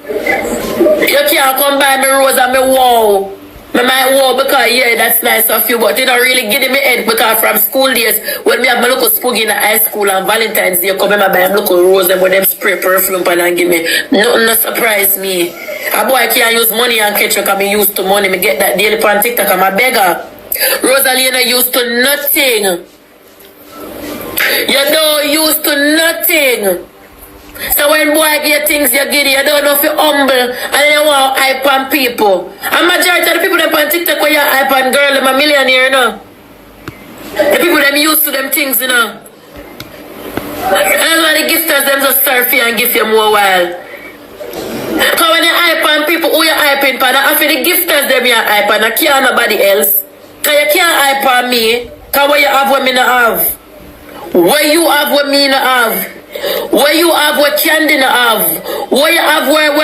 You can't come buy me rose and me wow. Me might wow because yeah, that's nice of you, but it don't really give me head because from school days when me have my little spooky in high school and Valentine's Day come and buy them little rose and when them spray perfume and give me nothing not surprise me. A boy can't use money and catch you because me used to money. Me get that daily on TikTok. I'm a beggar. Rosealee not used to nothing. You don't used to nothing. So when boy get things you get it, you don't know if you're humble and you want to hype on people. And majority of the people that on TikTok when you hype on girl, them a millionaire, you know. The people them used to them things, you know. And that's why the gifters them just surf you and give you more while. Because when you hype on people, who you hyping on? After the gifters them you hype on, I can't nobody else. Because you can't hype on me. Because what you have what me not have. What you have what me not have. What you have what Candy not have. What you have where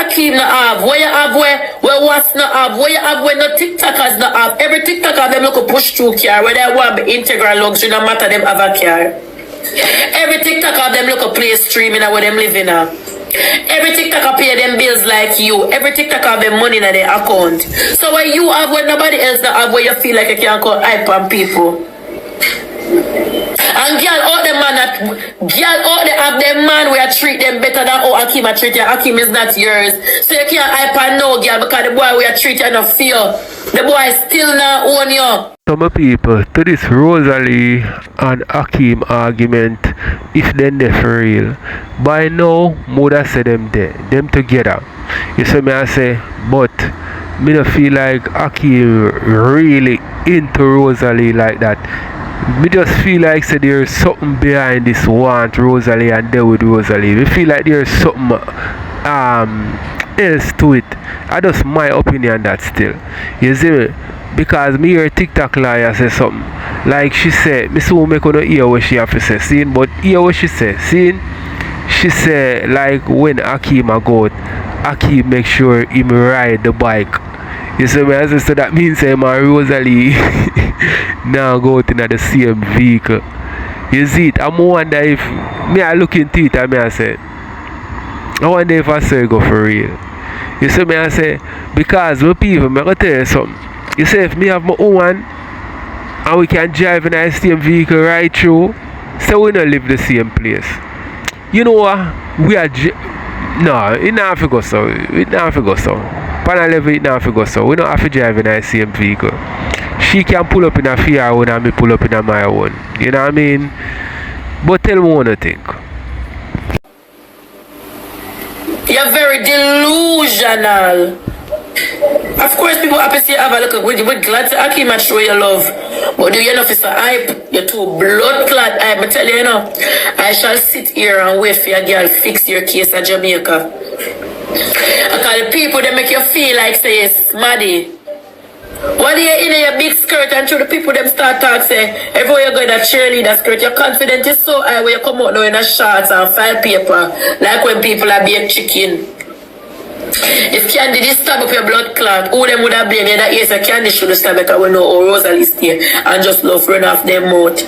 Akeem not have. What you have where what's not have. What you have where no TikTokers not have. Every TikToker them look a push through car. Where they want be integral luxury, no matter them have a car. Every TikToker them look a play streaming where them living now. Every TikToker pay them bills like you. Every TikToker have them money in their account. So what you have where nobody else not have, where you feel like you can't call hype on people. And girl out them man girl out they have them man where treat them better than how Akeem treat you. Akeem is not yours. So you can't hype on no girl because the boy where treat you not fear. The boy still not own you. Some people to this Rosealee and Akeem argument, if they're there for real, by now would say them there, them together. You see me I say, but me don't feel like Akeem really into Rosealee like that. Me just feel like say there's something behind this want Rosealee and there with Rosealee. Me feel like there's something else to it. That's my opinion that still. You see me? Because me hear TikTok lawyer say something. Like she said, me so make no hear what she have to say. See, but hear what she say. See, she say like when Akeem a go out, Akeem make sure him ride the bike. You see me? So that means say my Rosealee now go out in the same vehicle. You see it? I'm wonder if me I look into it and me I say, I wonder if I say go for real. You see me I say, because my people, me gonna tell you something. You say if me have my own and we can drive in the same vehicle right through, so we don't live the same place. You know what? We are no, it not have to go so. It not have to go so. Panel level it not have to go so. We don't have to drive in the same vehicle. She can pull up in a fear own and me pull up in a my own. You know what I mean? But tell me what you think. You're very delusional. Of course, people happy to have a look. We're glad to Akeem and show your love. But do you know if it's a hype? You're too blood clot hype. I tell you, you know, I shall sit here and wait for your girl fix your case at Jamaica. Because the people they make you feel like say it's smaddy. When you're in your big skirt and through the people them start talking, say everywhere you go in a cheerleader skirt, your confidence is so high when you come out now in a shorts and file paper, like when people are being chicken. If Candy did stab up your blood clot, who them would have blamed you that yes, Candy should have stabbed because we know how Rosealee stay and just love run off their mouth.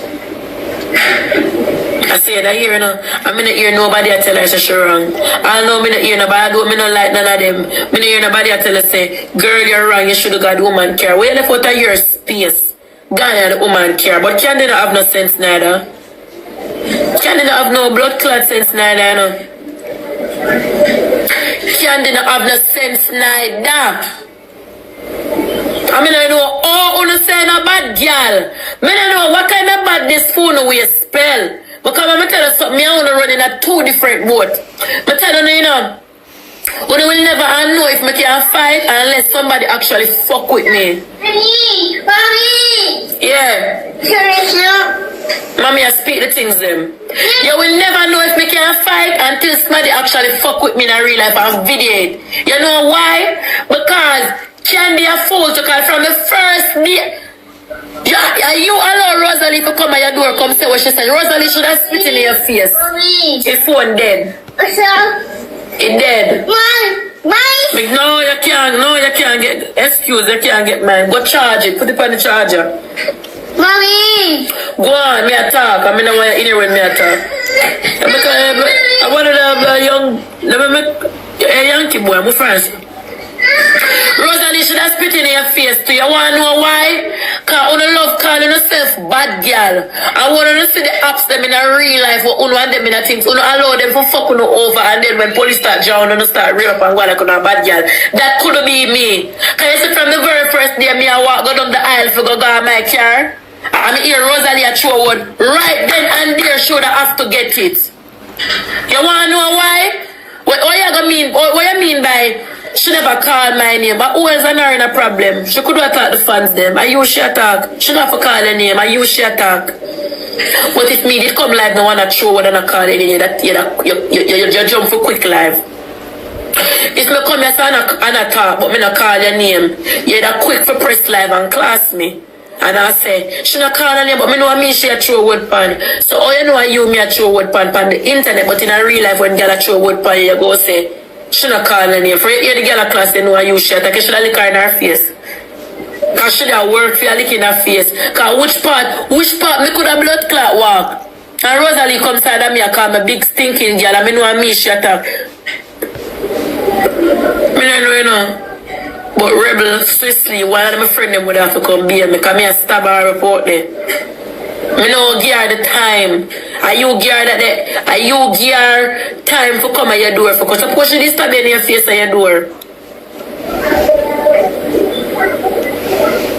I say that here, you know. I'm not hear nobody I tell her she wrong. I know me not hear nobody, I do me not like none of them. Me not hear nobody I tell her say, girl, you're wrong, you should have got the woman care. Where the foot of your space? Gone and the woman care. But Candy don't have no sense neither. Candy don't have no blood clot sense neither, you know. Candy don't have no sense neither. I mean, I know all you say no bad girl. I don't know what kind of bad this phone we spell. Because I'm tell you something, I want to run in a 2 different boats. I tell you, you know, we will never know if I can fight unless somebody actually fuck with me. Mommy! Yeah. Mommy, I speak the things them. You will never know if I can fight until somebody actually fuck with me in a real life and video it. You know why? Because Candy a fool to call from the first day. Yeah, you allow Rosealee to come at your door, come say what she said. Rosealee should have spit in your face. Mommy. Your phone dead. What's up? It dead. Mom. No, you can't get excuse, you can't get mine. Go charge it, put it on the charger. Mommy. Go on, me a talk. I mean I want you in here when me a talk. I want to have a young Yankee boy, my friends. Rosealee should have spit in your face too. You want to know why? Because you love calling yourself bad girl. I want to see the apps them in a real life or you want them in a things. You allow them for fuck you over and then when police start drowning, you start real up and go like a bad girl. That could be me. Because you see from the very first day me I walk go down the aisle for go on my car. I hear Rosealee a throw one. Right then and there should I have to get it. You want to know why? What you mean by she never called my name, but who else are in a problem? She could have attacked the fans them. I use she attack. She not for call her name. I use she attack. But if me did come live, no one a throw and I call any that you jump for quick live. If me come here and I talk, but me not call your name, you're that quick for press live and class me. And I say, she not call her name, but me know me she a throw word pan. So all you know you me a throw word pan the internet, but in a real life when girl a throw word pan, you go say, she not call her name. For you the girl a class, they know I use shit. I should have lick her in her face. Cause she have work for you lick in her face. Cause which part me could have blood clot walk. And Rosealee comes side of me and call me big stinking girl. And me know me she attack. Me don't know, you know. But Rebel, Swiftly, one of my friends them would have to come beer me. Cause me a stab her report there. Me no give her the time. Are you give her time for come at your door? Because suppose she stab in your face at your door.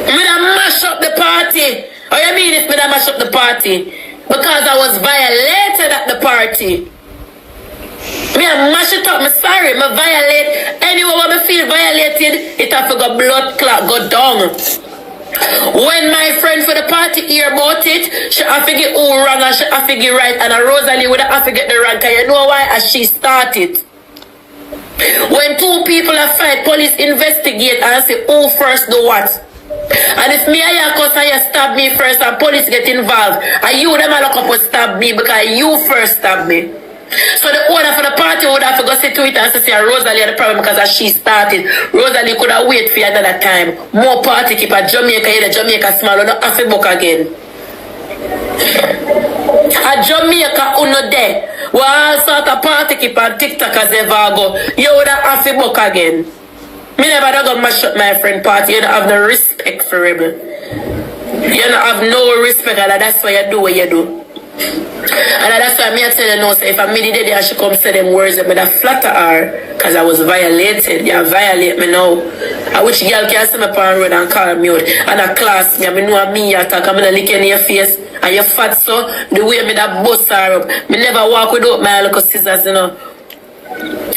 Me da mash up the party. Or you mean if me da mash up the party? Because I was violated at the party. Me a mash it up, me sorry, me violate. Anyway when me feel violated, it have to go blood clot, go down. When my friend for the party hear about it, she have to get who wrong and she have to get right. And a Rosealee would have to get the wrong. Cause you know why? As she started. When 2 people are fight, police investigate and say who first do what. And if me and you cause and you stab me first and police get involved, and you them a look up and stab me because you first stab me. So the owner for the party would have to go sit to it and say Rosealee had the problem because as she started, Rosealee could have waited for another time. More party keep at Jamaica, the Jamaica small, no have to book again. At Jamaica, uno there. We all sort of party keep on TikTok as ever go. You would have to book again. Me never go mash up my friend party. You don't have no respect for Rebel. You don't have no respect, and that's why you do what you do. And that's why I tell you now, so if I made it there, I should come say them words that I flatter her because I was violated. You violate me now. I wish girl can see me on the road and call me out. And a class me, I know me attack, I'm gonna lick in your face. And you fat so, the way me that bust her up. Me never walk without my little scissors, you know.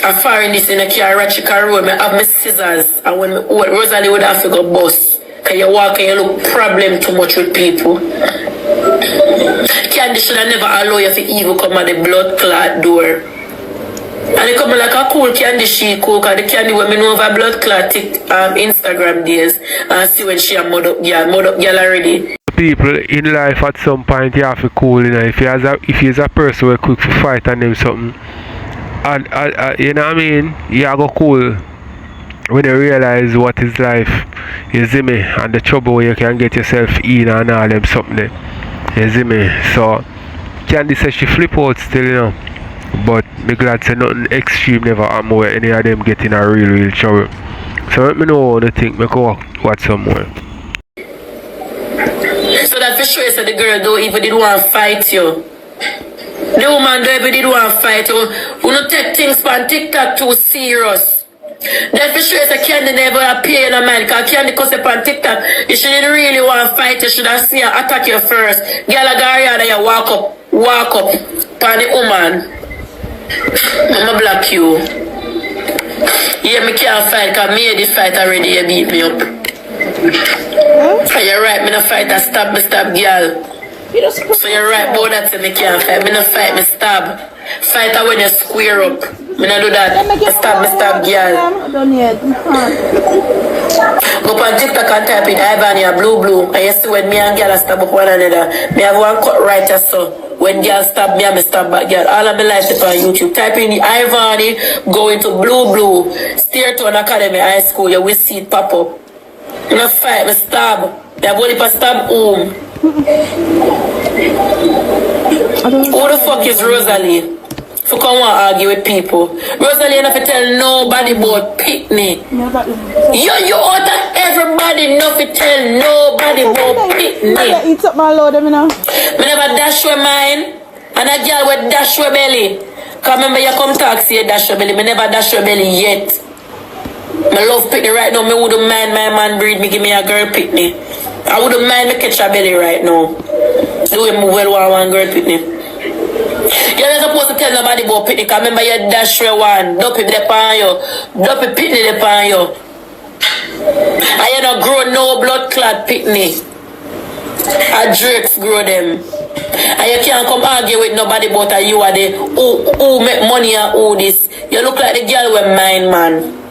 I foreign this in a car, ratchet car road, me have my scissors. And when Rosealee would have to go bust. Because you walk and you look problem too much with people. Candy should have never allow you to even come at the blood clot door. And they come like a cool candy she cook and the candy when me know over blood clot Instagram days and see when she a mud up girl already. People in life at some point you have to cool, you know, if you're a person who quick for fight and them something. And you know what I mean? You go cool when you realize what is life, you see me, and the trouble you can get yourself in and all them something there. You see me? So Candy says she flip out still, you know. But me glad say nothing extreme never happen where any of them get in a real trouble. So let me know what you think. Me go watch some more. So that for sure, so the girl don't even did want to fight you. The woman don't even did want to fight you. You don't take things on TikTok too serious. That for sure, so Candy never appear in a man. Because Candy cuss up on TikTok. You shouldn't really want to fight. You should have seen her attack you first. Girl, I got here, you walk up on the woman. I'ma block you. Yeah, me can't fight because me had the fight already. You beat me up. You're right, me no fight. I stab, girl. So you're right, both that me can't fight. Me no fight, me stab. Fight when you square up. Me no do that. Stab, girl. Go on TikTok and type in Ivany blue. And you see when me and girl stab up one another. Me have one cut right as so. When girl stab me, I stab back girl. All of my life is on YouTube. Type in the Ivany, go into blue. Steer to an academy, high school. You will see it pop up. You know, fight, me stab. You have only for stab home. Who the fuck is Rosealee? For come and argue with people. Rosealee enough to tell nobody about Pitney. You ought to everybody enough to tell nobody about Pitney. Eat up my load, you know. Me never dash with mine. And a girl with dash with belly. Cause remember you come talk say you dash with belly. Me never dash with belly yet. Me love Pitney right now. Me wouldn't mind my man breed me give me a girl Pitney. I wouldn't mind me catch a belly right now. Do him well one girl Pitney. You're not supposed to tell nobody about Pitney. Cause remember you dash with one. Dopey the pan you. Dopey Pitney the pan you. And you don't grow no blood clot Pitney. And Drakes grow them. And you can't come argue with nobody about how you are the who make money and who this. You look like the girl with mine, man.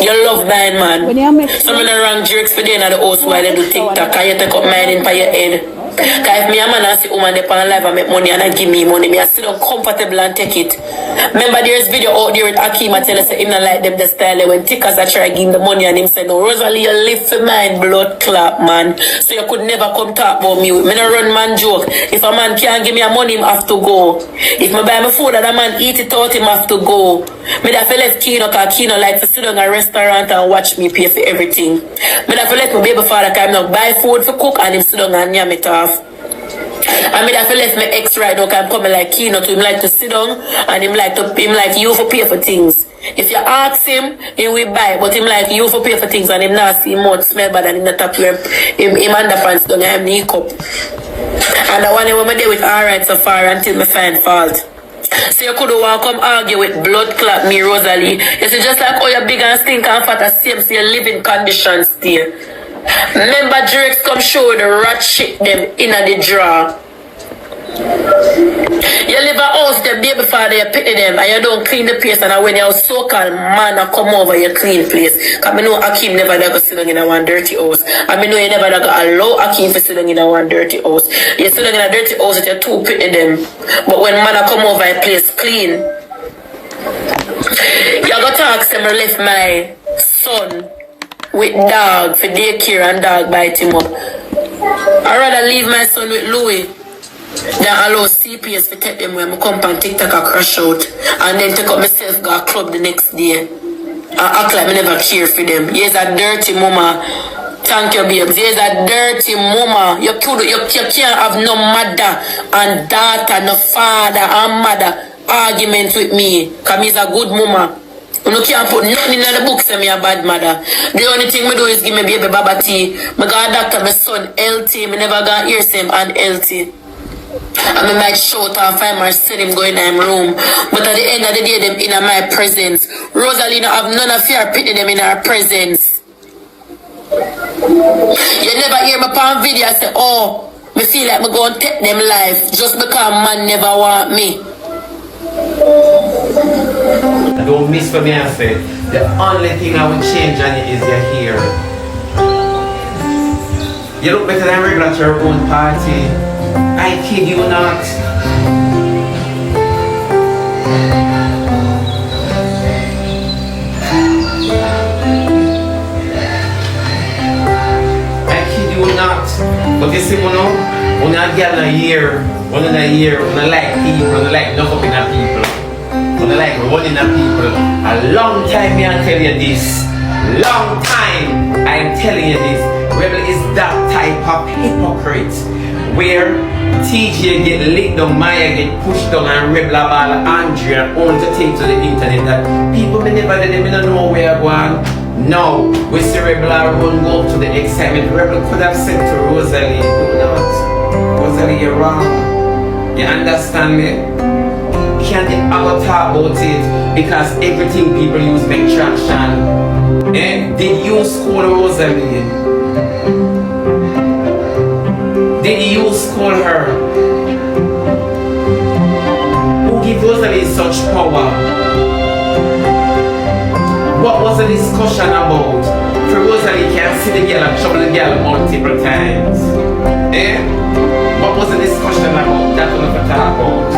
You love mine, man. Some of the wrong Drakes for them at the house while they do TikTok. And you take up mine in for your head. Because if me a man and see woman they on live and make money and I give me money, me I sit down comfortable and take it. Remember there's video out there with Akeem I tell us him not like them the style when tickers I try to give him the money and him say no, Rosealee you live for mine blood clot man. So you could never come talk about me. Me no run man joke. If a man can't give me a money him have to go. If me buy my food and a man eat it out him have to go. Me da feel left Kino cause Kino like to sit down in a restaurant and watch me pay for everything. Me da feel let my baby father cause him not buy food for cook and him sit down and yam it off. I mean, I feel left my ex right now can come like Kino to him like to sit down and him like you for pay for things. If you ask him, he will buy, but him like you for pay for things and him not see much smell bad and him not tap him underpants down and him knee cup. And the one when I deal with alright so far until me find fault. So you could walk come argue with blood clot me Rosealee. You see just like all your big and stink and fat as same so your living conditions still. Remember Drakes come show the rat shit them in the drawer. You live a house the day before they pity them and you don't clean the place and when your so-called man come over you clean place. Cause I know Akeem never go sit down in a one dirty house. And I know you never go allow Akeem to sit down in a one dirty house. You sit down in a dirty house with you too pity them. But when man come over your place clean. You go talk to me left my son with dog for daycare and dog bite him up. I'd rather leave my son with Louis than allow CPS to take them when I come on TikTok and crash out and then take up myself go a club the next day and act like I never care for them. He's a dirty mama. Thank you, babes. He's a dirty mama. You can't have no mother and daughter, no father and mother argument with me because he's a good mama. You can't put nothing in the book say me a bad mother. The only thing me do is give me baby baba tea. Me got a doctor, my son LT. Me never got hear him and LT. And me might shout and find my send him go in my room. But at the end of the day, them in my presence. Rosealee no have none of fear pity them in her presence. You never hear me on video say, oh, me feel like me go and take them life just because man never want me. Don't miss for me, I said. The only thing I would change on it is your hair. You look better than regular at your own party. I kid you not. I kid you not. But you see, you know, When I get in a year, when I like people, when I like knock up in a people, when I like running a people, a long time me I tell you this, long time I am telling you this, Rebel is that type of hypocrite, where TJ get licked down, Maya get pushed down, and Rebel about Andrea on to take to the internet that people may never let them know where I'm going. No, we see Rebel run go up to the excitement. Rebel could have said to Rosealee, do not. Rosealee, you're wrong. You understand me? Can't ever talk about it because everything people use make traction. Did you school Rosealee? Did you school her? Who gave Rosealee such power? What was the discussion about? For Rosealee can see the girl and trouble the girl multiple times. What was the discussion about? That's what I'm talking about.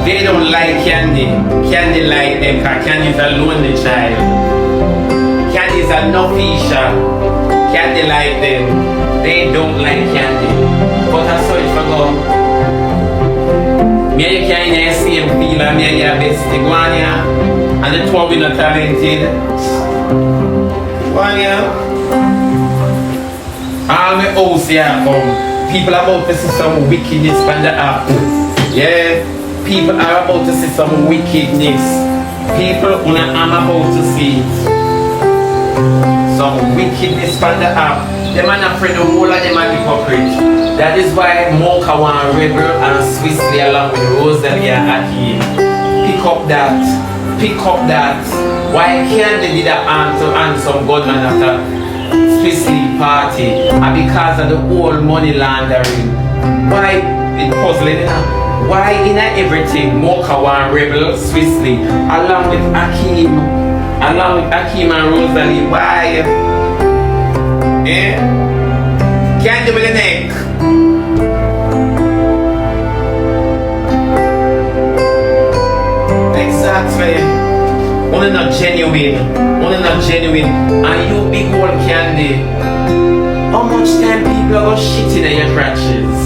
They don't like Candy. Candy like them because Candy is a lonely child. Candy is a no-fisher. Candy like them. They don't like Candy. But I saw it for God. Me and you can't see him feel and me and you best go on here. And the two of we not talented. Go on here. All my house here come. People are about to see some wickedness on the app. Yeah. People are about to see some wickedness. People I'm about to see some wickedness on the app. Them are not afraid the whole of them are hypocrite. That is why Mocha want Rebel and Swissly along with Rosealee and Aki. Pick up that. Pick up that. Why can't they do that and some gunman after Swissly party? And because of the whole money laundering. Why it puzzling enough? Why in everything Mocha want Rebel, Swissly along with Akeem? Along with Akeem and Rosealee. Why? Can't do with the neck. Exactly. Only not genuine. Only not genuine. And you big old Candy. How much time people are going shitting in your crotches?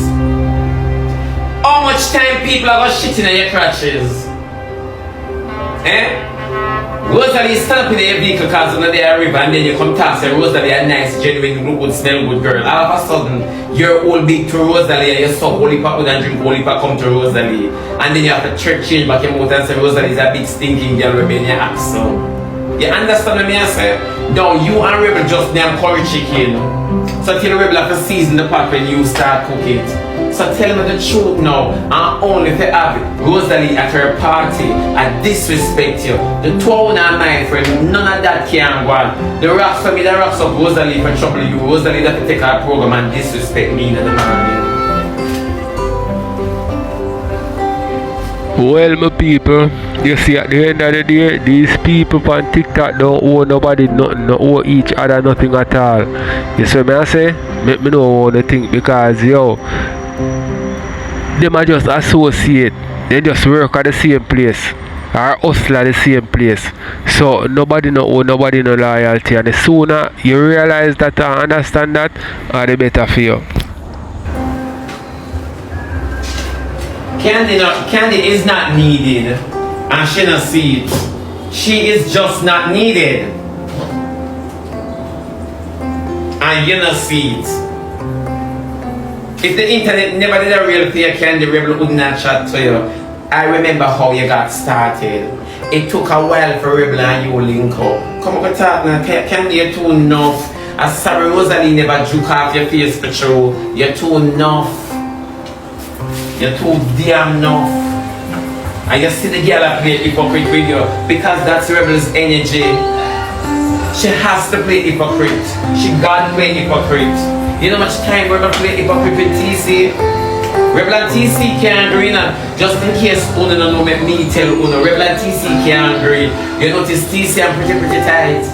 How much time people are going shitting in your crotches? Rosealee stand up in your vehicle because when they are river and then you come talk say Rosealee a nice, genuine, good, smell good girl. All of a sudden, you're all big to Rosealee and you suck holy pop and drink holy pop come to Rosealee. And then you have to change back your mouth and say Rosealee is a big stinking girl with me act so. You understand what I say? No, you and Rebel just name curry chicken. So tell Rebel have to season the pot when you start cook it. So tell me the truth now, and only if you have Rosealee at her party, I disrespect you. The two of them my friend, none of that can go on. The rocks for me, the rocks of Rosealee for trouble you. Rosealee that to take our program and disrespect me in the morning. Well, my people, you see at the end of the day, these people on TikTok don't owe nobody nothing, don't owe each other nothing at all. You see what I say? Make me know what they think because, yo, them are just associate. They just work at the same place. Or hustle at the same place. So nobody no owe nobody no loyalty. And the sooner you realize that and understand that, the better for you. Candy is not needed. And she don't see it. She is just not needed. And you don't see it. If the internet never did a real thing, Candy Rebel would not chat to you. I remember how you got started. It took a while for Rebel and you link up. Come on, talk now. Candy, you're too enough. I'm sorry, Rosealee never juke off your face for true. You're too enough. You're too damn enough. And you see the girl that play hypocrite with you because that's Rebel's energy. She has to play hypocrite. She got to play hypocrite. You know how much time Rebel play hypocrite with TC? Rebel and TC can't agree now. Just in case Uno don't know me tell Uno. Rebel and TC can't agree. You notice TC and pretty tight.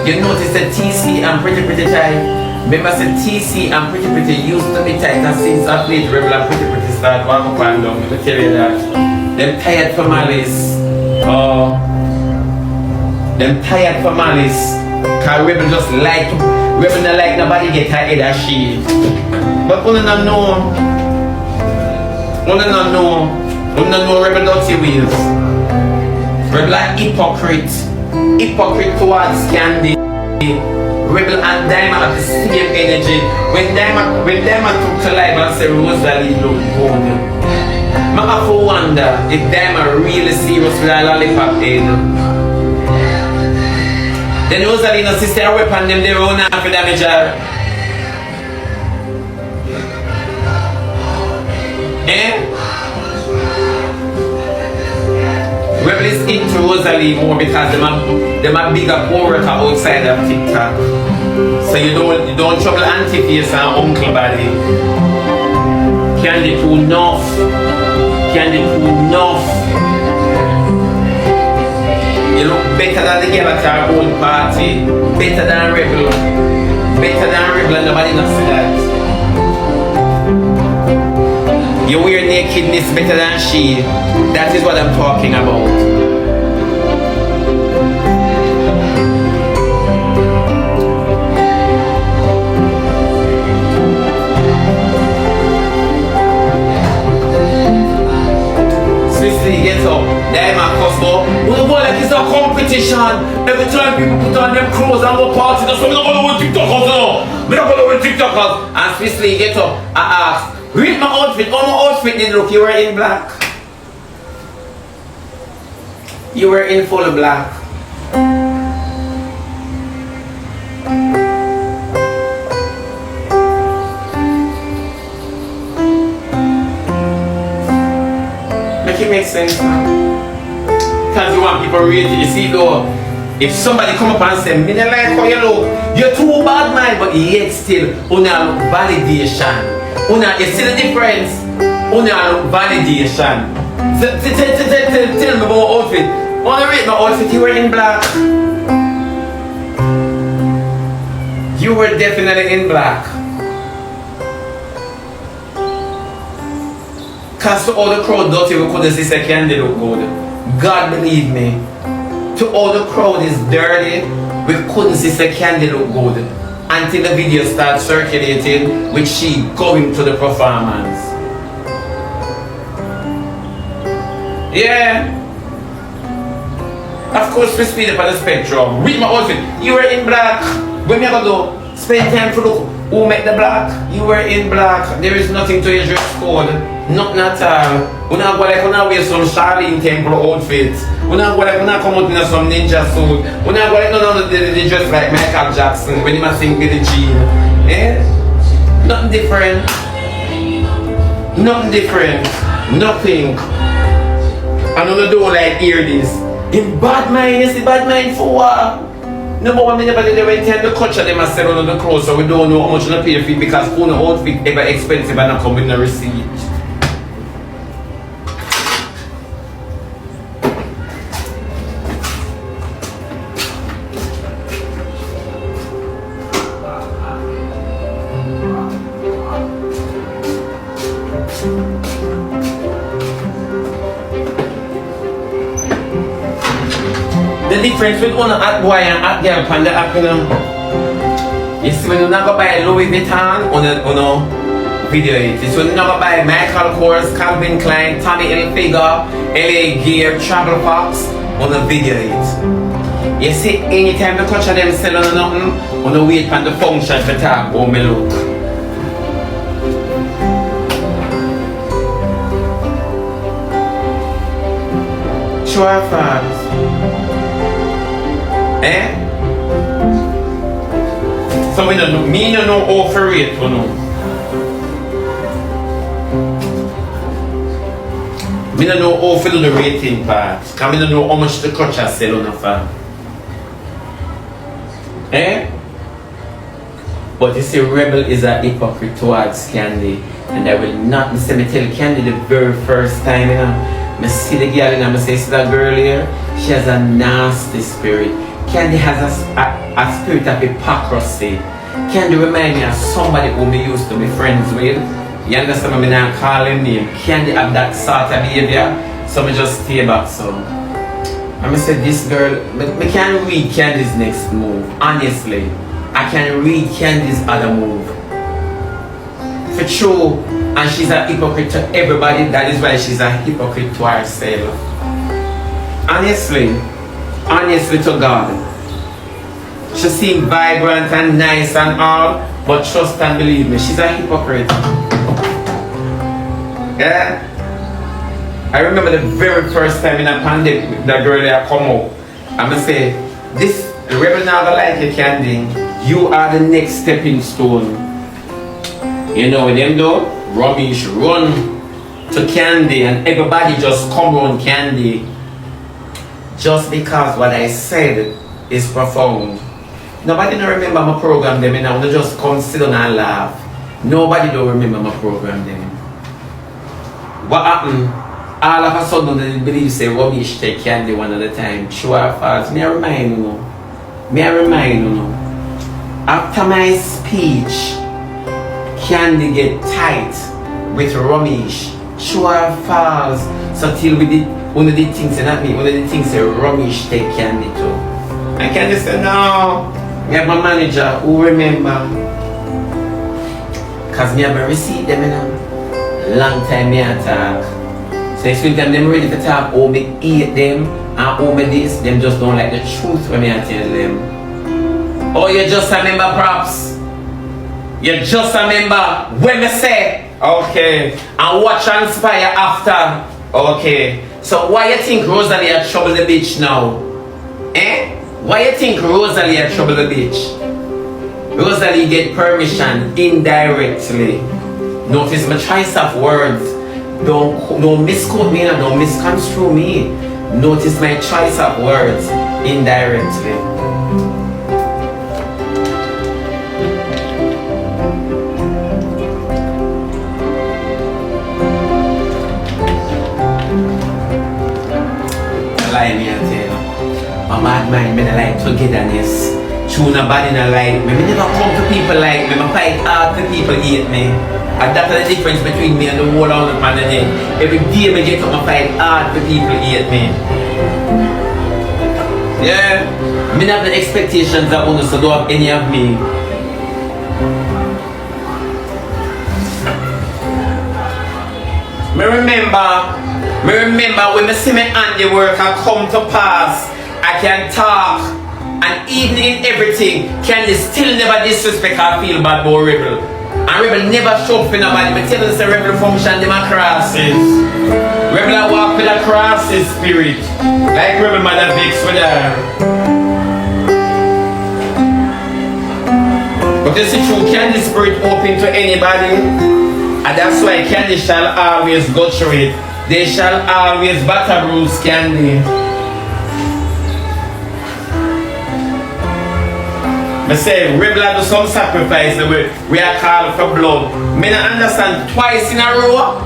You notice that TC and pretty tight. Remember said TC and pretty used to be tight and since I played Rebel and pretty start walk up and down. Let me tell you that. Them tired for malice. Them tired for malice. Cause Rebel just like, Rebel not like nobody get her head a shit. But you don't know. You don't know Rebel dirty wheels. Rebel like hypocrite. Hypocrite towards Candy. Rebel and Diamond have the same energy. When Diamond took to life and said Rosealee look good. I have to wonder if Diamond really serious with a lollipop head. Then Rosealee and sister are weapon them their own half of damage her. Rebel is into Rosealee more because them a bigger worker outside of TikTok. So you don't trouble auntie face and uncle body. Candy too enough. Candy too enough. You look better than the girl at our own party. Better than Rebel. Better than Rebel and nobody knows that. You wear nakedness better than she. That is what I'm talking about. Seriously, get up. Diamond Cosmo. We don't go like it's a competition. Every time people put on them clothes and go party, that's why we don't go with TikTokers now. We don't go with TikTokers. And seriously, get up. I ask. Read my outfit. How my outfit did look? You were in black. You were in full black. Make it make sense, man. Because you want people to read it. You see, though, if somebody come up and say, me don't like how you look, you're too bad, man, but yet still, you have validation. You see the difference? You have validation. Tell me about my outfit. I want to rate my outfit. You were in black. You were definitely in black. Because to all the crowd dirty, we couldn't see CKED look good. God believe me. To all the crowd is dirty, we couldn't see CKED look good. Until the video starts circulating with she going to the performance. Yeah. Of course, we speed up on the spectrum. Read my outfit. You were in black. When we ever go, spend time to look who make the black. You were in black. There is nothing to your dress code. Nothing at all. We not go like we not wear some Charlene Temple outfits. We not go like we not come out in some ninja suit. We not go like no they dress like Michael Jackson when he must sing Billie Jean. Eh? Nothing different. Nothing different. Nothing. I don't like hear this. In bad mind, you see bad mind for what? Number one, never did they went in the culture, they must sell on the clothes, so we don't know how much they pay for it because phone outfit ever expensive and not come with no receipt. The difference with one hot boy and hot girl on the app, you know. You see when you not go buy Louis Vuitton on the video it. It's when you not go buy Michael Kors, Calvin Klein, Tommy Hilfiger, LA Gear, Travel Fox on the video it. You see anytime the culture them selling nothing, on the wait for the function to talk how me look. Sure fast. Eh? So me don't know how to rate for no. Me don't know how to do the rating part. Cause me don't know how much the culture sell on a fan. Eh? But you see, Rebel is a hypocrite towards Candy. And I will not say me tell Candy the very first time, you know. I see the girl and I say, see that girl here? She has a nasty spirit. Candy has a spirit of hypocrisy. Candy remind me of somebody who me used to be friends with. You understand me not call him name. Candy have that sort of behavior. So me just stay back so. I'm gonna say this girl, I can't read Candy's next move, honestly. I can read Candy's other move. For true, and she's a hypocrite to everybody, that is why she's a hypocrite to herself. Honestly to God. She seems vibrant and nice and all, but trust and believe me, she's a hypocrite. Yeah? I remember the very first time in a pandemic, that girl there come out. I'ma say, this rebel now like you, Candy. You are the next stepping stone. You know what them do? Rubbish run to Candy and everybody just come on Candy. Just because what I said is profound. Nobody don't remember my program them, you know, they just come sit down and laugh. Nobody don't remember my program them. What happened? All of a sudden they believe say rubbish take Candy one at a time. True or false? Me I remind you know. After my speech, Candy get tight with rubbish. True or false? So till we did one of the things not me, one of the things say rubbish take Candy too. And Candy said no. Me have my manager who remember. Cause me have a receipt them, you know. Long time me attack. So next week them ready to talk, oh me eat them and oh me this, them just don't like the truth when me I tell them. Oh, you just a member, props. You just a member when me say okay and watch and inspire after. Okay. So why you think Rosealee had trouble the bitch now? Eh? Why you think Rosealee had trouble the bitch? Rosealee get permission indirectly. Notice my choice of words. Don't misquote me and don't misconstrue me. Notice my choice of words indirectly. Lie me and tell you. My mad mind, me like togetherness. True nobody not like me. Me never come to people like me. I fight hard to people hate me. And that's the difference between me and the whole on the planet. Every day I get up and fight hard for people hate me. Yeah. Me not have the expectations that others don't have any of me. Me remember when I see my handiwork and come to pass, I can talk. And even in everything, can they still never disrespect or feel bad about Rebel? And Rebel never show up for nobody, but tell us the Rebel function them a crosses. Rebel a walk with a crosses spirit. Like Rebel Mother Vix with her. But you see true, can the spirit open to anybody? And that's why Candy shall always go through it. They shall always batter rules Candy. I say, Rebel do some sacrifice we are called for blood. Me not understand twice in a row.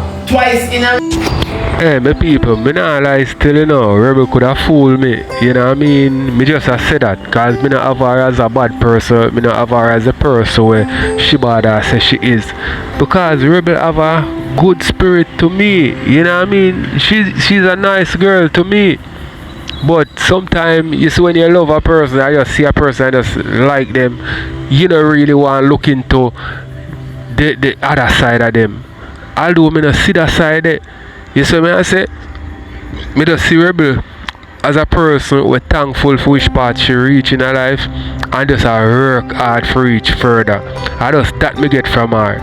Hey, my people, me not lie still, you know. Rebel could have fooled me, you know what I mean? Me just say that, because me not have her as a bad person, me not have her as a person where she bad as say she is. Because Rebel have a good spirit to me, you know what I mean? She's a nice girl to me. But sometimes you see when you love a person, I just see a person and just like them, you don't really want to look into the other side of them. Although I don't see that side, you see what I say? I just see Rebel as a person who is thankful for which part she reach in her life and just work hard for reach further. I just that me get from her.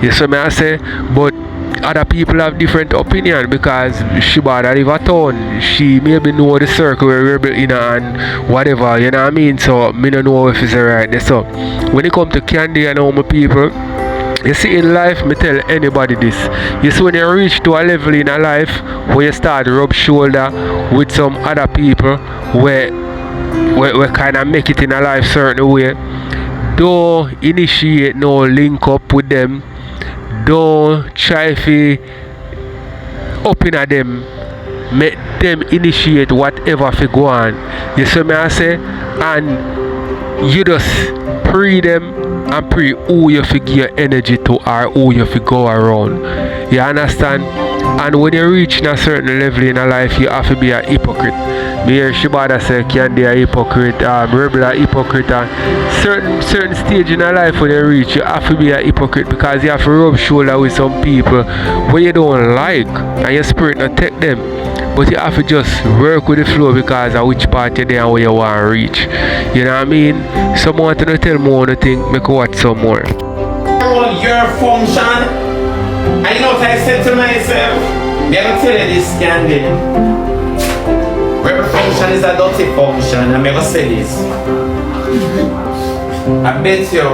You see what I say? But other people have different opinion because she bad live a town. She maybe know the circle where Rebel in and whatever, you know what I mean? So me don't know if it's right. So when it comes to Candy and all my people, you see in life, me tell anybody this. You see when you reach to a level in a life where you start to rub shoulder with some other people where kind of make it in a life certain way, don't initiate no link up with them. Don't try to up in at them. Make them initiate whatever fi go on. You see me I say? And you just pray them and pray who you fi give your energy to or who you fi go around. You understand? And when you reach a certain level in a life, you have to be a hypocrite. Me hear Shibada say Candy a hypocrite, Rebel a hypocrite, and certain stage in a life when you reach, you have to be a hypocrite because you have to rub shoulder with some people when you don't like and your spirit not take them. But you have to just work with the flow because of which part you're there and where you want to reach. You know what I mean? Someone want to tell me what you think, make watch some more. Your function, and you know what I said to myself? I'm going to tell you this, Candy. Rebel function is a dirty function, and I'm going to say this. I bet you,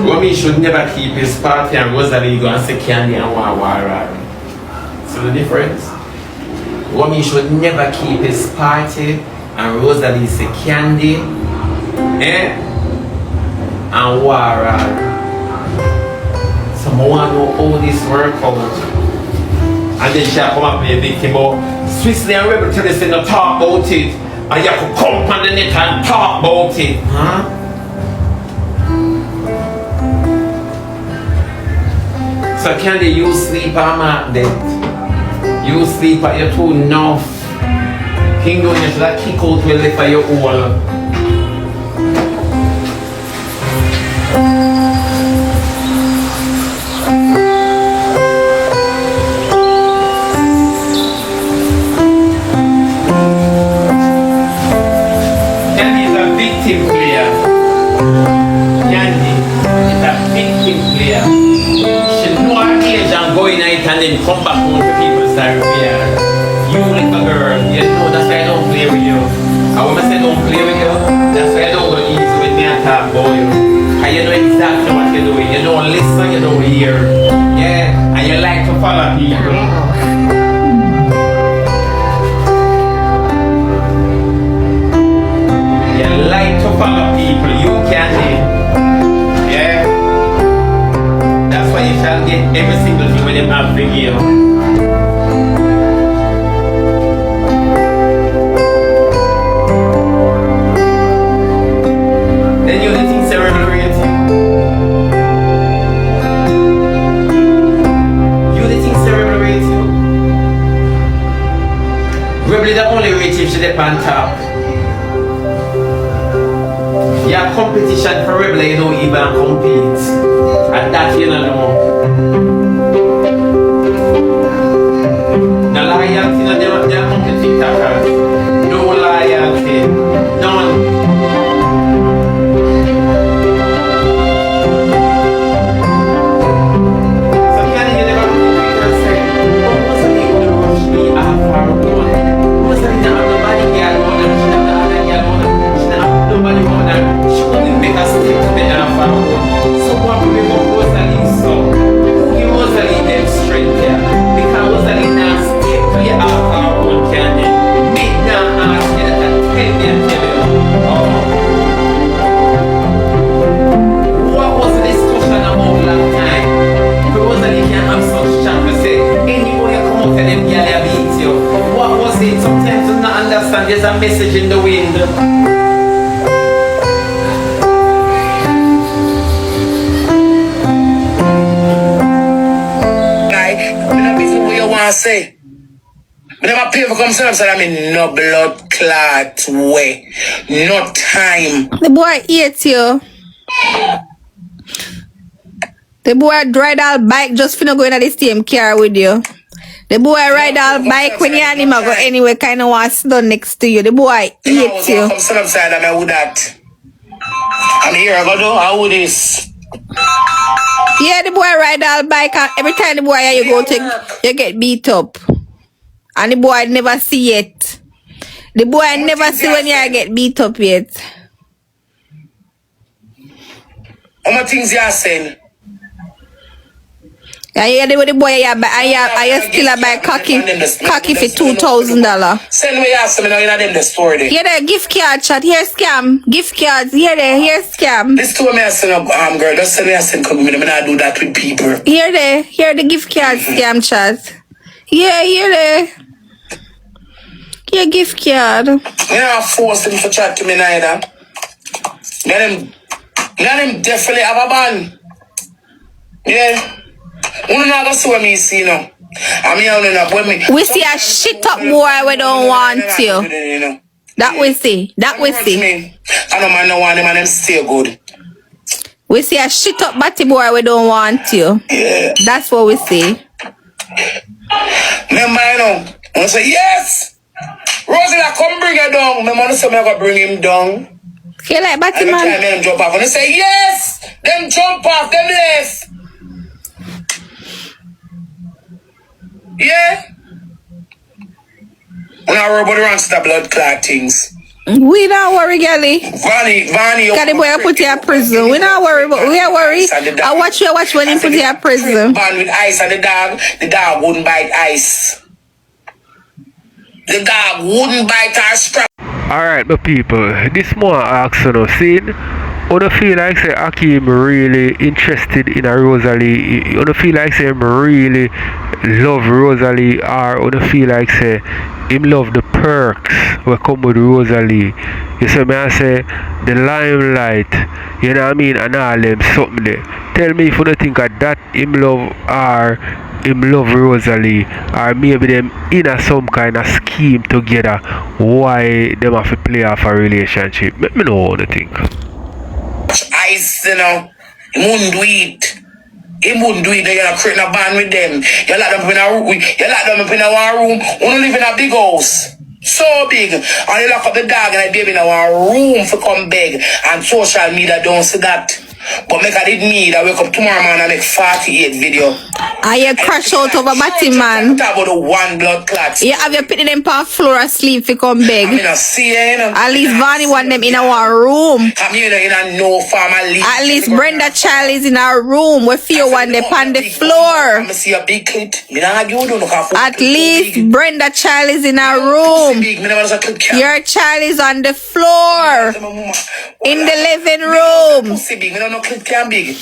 Romy should never keep his party and Rosealee go and say Candy and Wawara. See the difference? Romy should never keep his party and Rosealee say Candy and Wawara. So I want to know how this work out. And then she come up and be victim about Switzerland and Rebel tell us they don't talk about it. And you have to come on the net and talk about it. Huh? So Candy, you sleep on my bed. You sleep at your too enough. King don't you should have kick out with left for your wall. And then come back home to people start here. You little girl, you know that's why I don't play with you. And when I say don't play with you, that's why I don't go easy with me and talk about you. And you know exactly what you're doing. You don't listen, you don't hear. Yeah, and you like to follow people. You like to follow people, you can't. Yeah. That's why you shall get every single thing when you have bring you. Then you the things that revelerate you. You the things that revelerate you. Rebel the only rate if she dip on top. Your competition for Rebel you don't even compete. And that you don't know. No loyalty, no they're not the TikTokers. No loyalty. None. So can you never look at Twitter and say, oh, wasn't it going to rush me after one? Wasn't it not nobody girl on her? She not the other girl on her. She not nobody on her. She couldn't make a stick to the after one. So what we go Rosealee so who give Rosealee them strength here? Because Rosealee now stick to your after one Candy. Big now ask you that and tell me and tell you. Oh. What was the discussion about last time? Rosealee can have such chat to say anywhere you come out and them girl you beat you. What was it? Sometimes you not understand there's a message in the wind. I say, I never pay for come up, so I mean no blood clot way, no time. The boy hates you. The boy ride all bike just finna go in the same car with you. The boy ride all bike when you and him go anywhere, kind of want to sit down next to you. The boy hates you. Come stand upside and I would that. I'm here, I go do, how would this? Yeah, the boy ride all bike and every time the boy you go to, you get beat up. And the boy never see it. The boy never see when you get beat up yet. How much things you are saying? And you hear the boy you still buy cocky for $2,000. Send me ask me now in them the store there. Here the gift card chat, here scam. Gift cards, here scam. This two me I send up girl, just send me a send come with me. I do that with people. Here the gift card scam chat. Yeah, here gift card. You don't force them to chat to me neither. Let them definitely have a ban. Yeah. You not gonna see what me see now. I'm yelling up with me. We see a shit up boy we don't want you. That we see. That we see. I know man no want them and them stay good. We see a shit up batty boy we don't want you. Yeah. That's what we see. Remember, you know, I say, yes! Rosealee, come bring her down. My mother said, I'm going to bring him down. You like batty man? Every time them jump off. And they say, yes! Them jump off, them left. Yeah? When I worry about the Randstad blood clot things. We don't worry, girlie. Vany, Got the boy put you in prison. We not worry, but we are worried. I watch when he put you in prison. Man with ice and the dog wouldn't bite ice. The dog wouldn't bite our strap. Alright, my people, this more action of scene. I don't feel like say Akeem really interested in a Rosealee. I don't feel like say him really love Rosealee, or I don't feel like say him love the perks that come with Rosealee. You see me I say the limelight, you know what I mean, and all them something there. Tell me if you don't think of that him love or him love Rosealee, or maybe them in a some kind of scheme together why them have to play off a relationship. Let me know what you think. Ice, you know, he wouldn't do it. He wouldn't do it. You're not creating a band with them. You lock them up in a room. You lock them up in a one room. We don't live in a big house. So big. And you lock up the dog and the baby in a one room for come beg. And social media don't see that. But make I did me that wake up tomorrow man and make 48 video. And you crash out over batty man. Talk about the one blood clot. You have your putting them on floor asleep for come beg. I mean, I see you know. At least Vany want them in our room. I'm here in a no family. At least Brenda Child is in our room. We feel one them on the floor. I'm see a big clit. At least Brenda Child is in our room. Your child is on the floor. In the living room. No clip can big.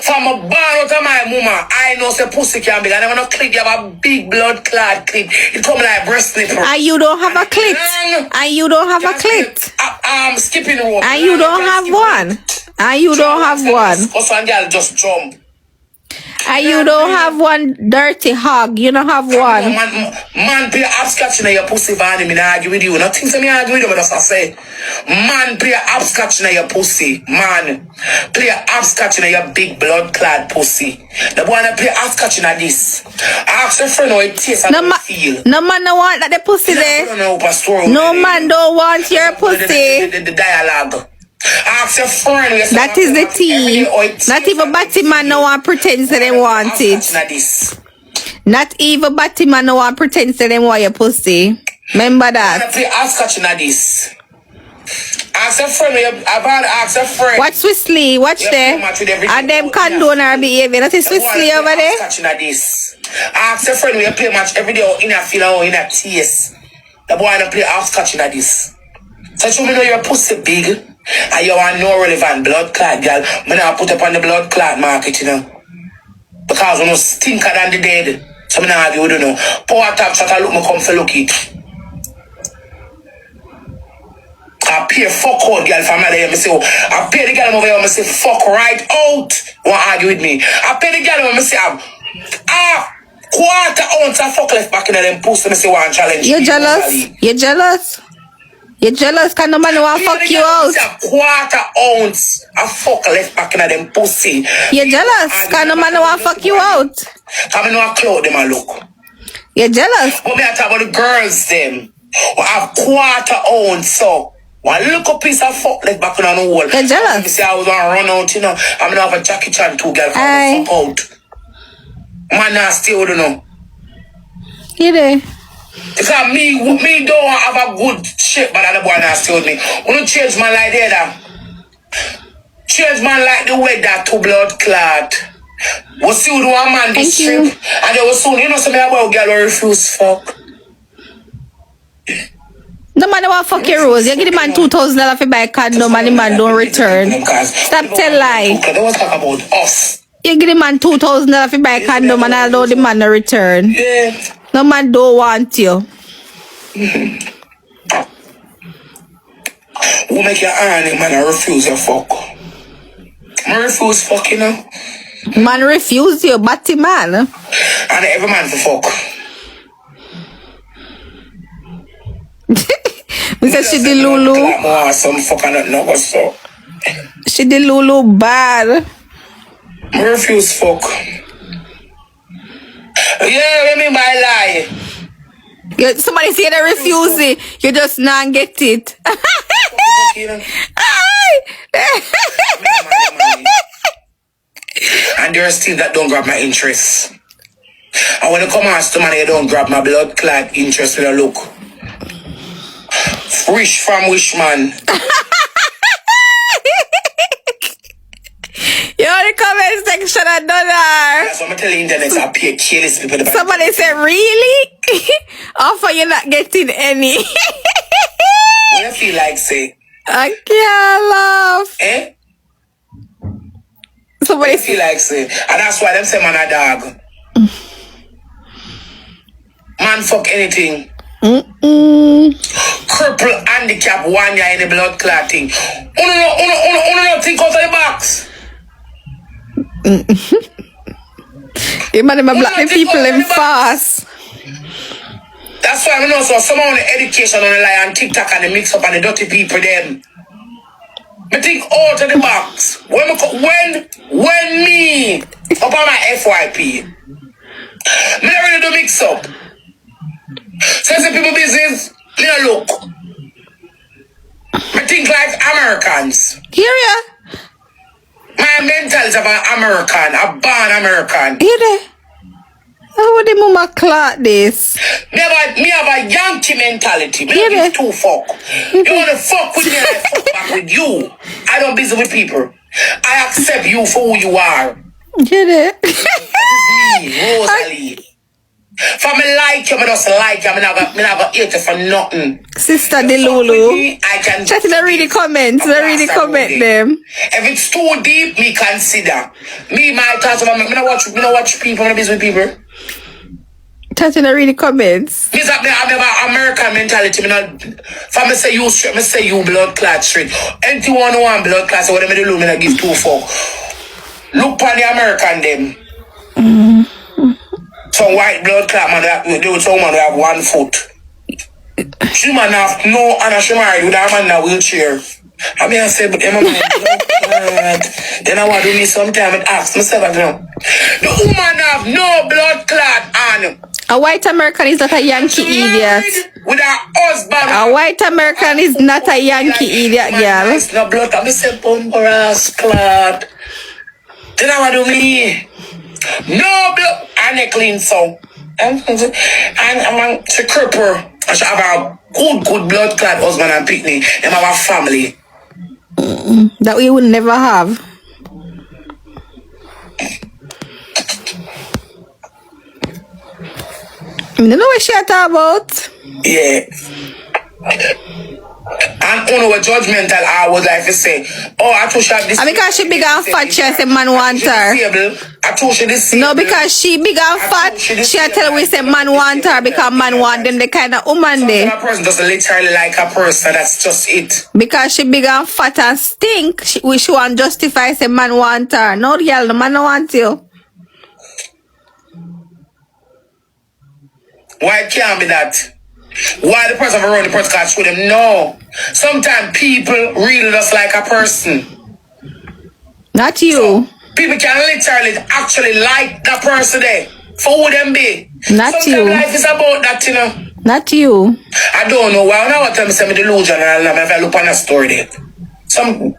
From a bar out of my mama, I know say pussy can big. And I want to clip, you have a big blood clot clip. It come like breast nipple. And you don't have a clit. And you don't have a clit. I'm skipping rope. And you don't have one. And you don't have one. Because one girl just jump. And you don't have one dirty hog. You don't have one. Man play hopscotch in your pussy, Vany. Me not argue with you. Nothing to me argue with you, but that's what I say. Man play hopscotch in your pussy. Man play hopscotch in your big blood clad pussy. The boy that play hopscotch in this. Ask your friend how it tastes and how it feel. No man don't want that the pussy there. No man don't want your pussy. The dialogue. Ask your friend. That is the tea. Not even batty man no one pretends that they want it. Not even batty man no one pretends that they want your pussy. Remember that. Ask this. Ask your friend. Ask your friend. Watch Swissley. Watch there. And them condone our behavior. That is Swissley over there. Ask your friend. We play match every day in a feel or in a tears. The boy wanna play hopscotch in this. So you know your pussy big. And you want no relevant blood clot, girl. I'm not put up on the blood clot market, you know. Because we no stinker than the dead. So I'm not argue with you know. Power top shot I look me come for look it. I pay fuck out girl from there. I say, I pay the girl over here, I say fuck right out. Won't argue with me. I pay the girl over I say quarter ounce of fuck left back in them pussy. I say one challenge. You jealous? You jealous? You jealous cause no man want fuck you out. Quarter ounce of fuck left back in them pussy. You jealous cause no man want fuck you out. Come in no clothes them and look. You jealous? But me I talk about the girls them who have quarter ounce so one little piece of fuck left back in the wall. You jealous? Me say I was gonna run out, you know. I'm gonna have a Jackie Chan 2 girl come fuck out. Man not still you know. You there? Because me don't have a good shape, but the boy not still me. We don't change man like that. Change man like the weather to blood clot. We see who do a man this trip. And they will soon, you know, some about girl will refuse fuck. No man want fuck your rose. You give the man $2,000 for buy a condom and the man don't return. Stop tell lie. They don't talk about us. You give the man $2,000 for buy a condom and allow the man to return. Yeah. No man don't want you. Who make your iron man I refuse your fuck? I refuse fuck, you know. Man refuse you, batty man. And every man for fuck. Because she did Lulu. Some fuck and not so. She did Lulu bad. I refuse fuck. Yeah, what mean by lie? Somebody say they refuse it. You just not get it. And there are still that don't grab my interest. And when it come ask to money, you don't grab my blood clot interest with a look. Wish from wish man. You're in the comment section $1. That's what I'm telling you, internet, I pay careless people. Somebody said, really? Offer you not getting any. What you feel like, say? I can't laugh. Eh? Somebody what you feel like, say? And that's why them say man a dog. Man fuck anything. Cripple, handicap, 1 year in the blood clotting. Uno think out of the box. You man, them black the people them fast. That's why I know so some on the education on the lie and TikTok and the mix up and the dirty people them. I think out of the box. When me up on my FYP, me not really do mix up. So the people business, me not look. I think like Americans. Hear ya? My mental is about American, a born American. Hear that? How would the mama clock this? Me have a Yankee mentality. Me Yeah, don't give two fuck. You wanna fuck with me, I fuck back with you. I don't busy with people. I accept you for who you are. Get it? Me, Rosealee. If I like you, I just like you. I never hate you for nothing. Sister Delulu. I can chat in the read the comments. The read the comment them. If it's too deep, me consider. Me, my thoughts about me. Me not watch people. Me not busy with people. Chat in the read the comments. Me have American mentality. Me not. If I say you straight, me say you blood clot straight. Anything you want blood clot, so whatever they do, me not give two fuck. Look on the American them. Some white blood clot man, they would some man who have 1 foot. She man have no, and she married with a man in a wheelchair. I mean, I say, but Emma, then I want to do me sometime and ask myself, I don't know. The woman have no blood clot on. A white American is not a Yankee idiot. With her husband. A white American is not a Yankee idiot, girl. It's no blood, I say, bumper ass clot. Then I want to do me. No blood. And they clean so. And I'm a cripper. I should have a good blood clot husband and picnic. Them have a family. That we would never have. You know what she talk about? Yeah. And on a judgmental, I would like to say, oh, I thought she had this. Because she big and fat, she say man want her. I thought she this. No, because she big and fat, she tell we say man want her because man want them the kind of woman they. A person doesn't literally like a person, that's just it. Because she big and fat and stink, she want justify say man want her. No, girl, the man don't want you. Why it can't be that? Why the person around the person can't show them? No. Sometimes people really just like a person. Not you. So people can literally actually like that person there. For who them be. Not sometimes you. Life is about that, you know. Not you. I don't know why. Now I tell me some delusion and if I look on a story there.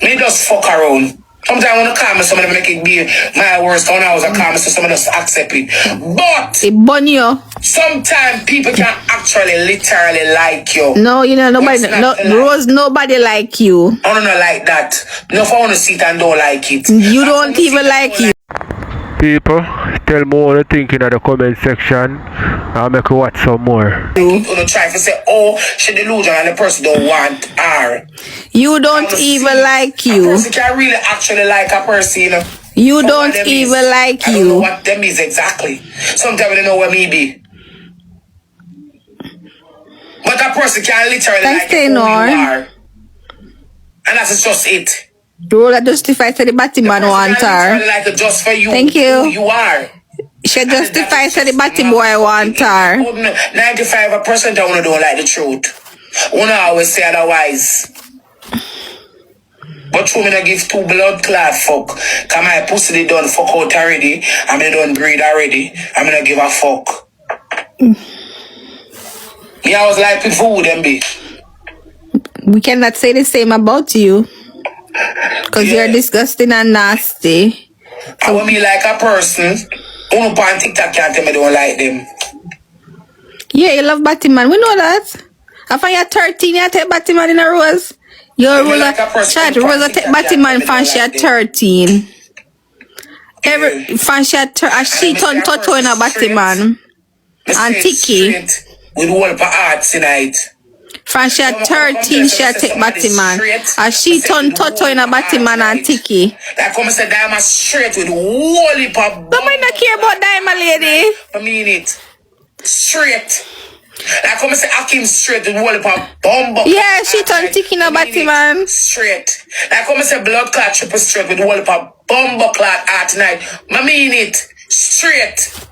Me just fuck around. Sometimes when I call me, somebody make it be my worst. When I was a call me, so somebody just accept it. But it burn you. Sometimes people can actually literally like you. No, you know, nobody, Rose, nobody like you. I don't know like that. No, if I want to see it and don't like it. You don't even like you. People, tell me what you think in the comment section. I'll make you watch some more. You don't try to say, oh, she delusional and the person don't want her. You don't even like you. A person can really actually like a person, you know. You don't even like you. I don't know what them is exactly. Sometimes they know where me be. But a person can literally like who you are. And that's just it. The role that justifies to the Batman want her. Like just for you. Thank you. Who you are. She justifies to the Batty boy want her. 95% of them don't like the truth. One always say otherwise. But you me give two blood clot fuck. Cause my pussy they done fuck out already. And they done breed already. I'm gonna give a fuck. Me always like people them be. We cannot say the same about you. Cause you're disgusting and nasty. I want me like a person. Who on TikTok can't tell me don't like them. Yeah, you love Batman. We know that. After you're 13, you take Batman in a rose. You're Rosa take Batman from she at 13. Every from she at she turned Toto in a Batman. And Tiki. With all the arts tonight. From she at 13, she take Batman. And she turned Toto in a Batman and Tiki. Like come say Diamond straight with all the pop. Don't mind not care about Diamond, lady. I mean it. Straight. Like come say Akim straight with all the pop bomb. Yeah, she turned Tiki in a Batman. Straight. Like come say blood clot triple straight with all the pop bomb clot art tonight. I mean it. Straight.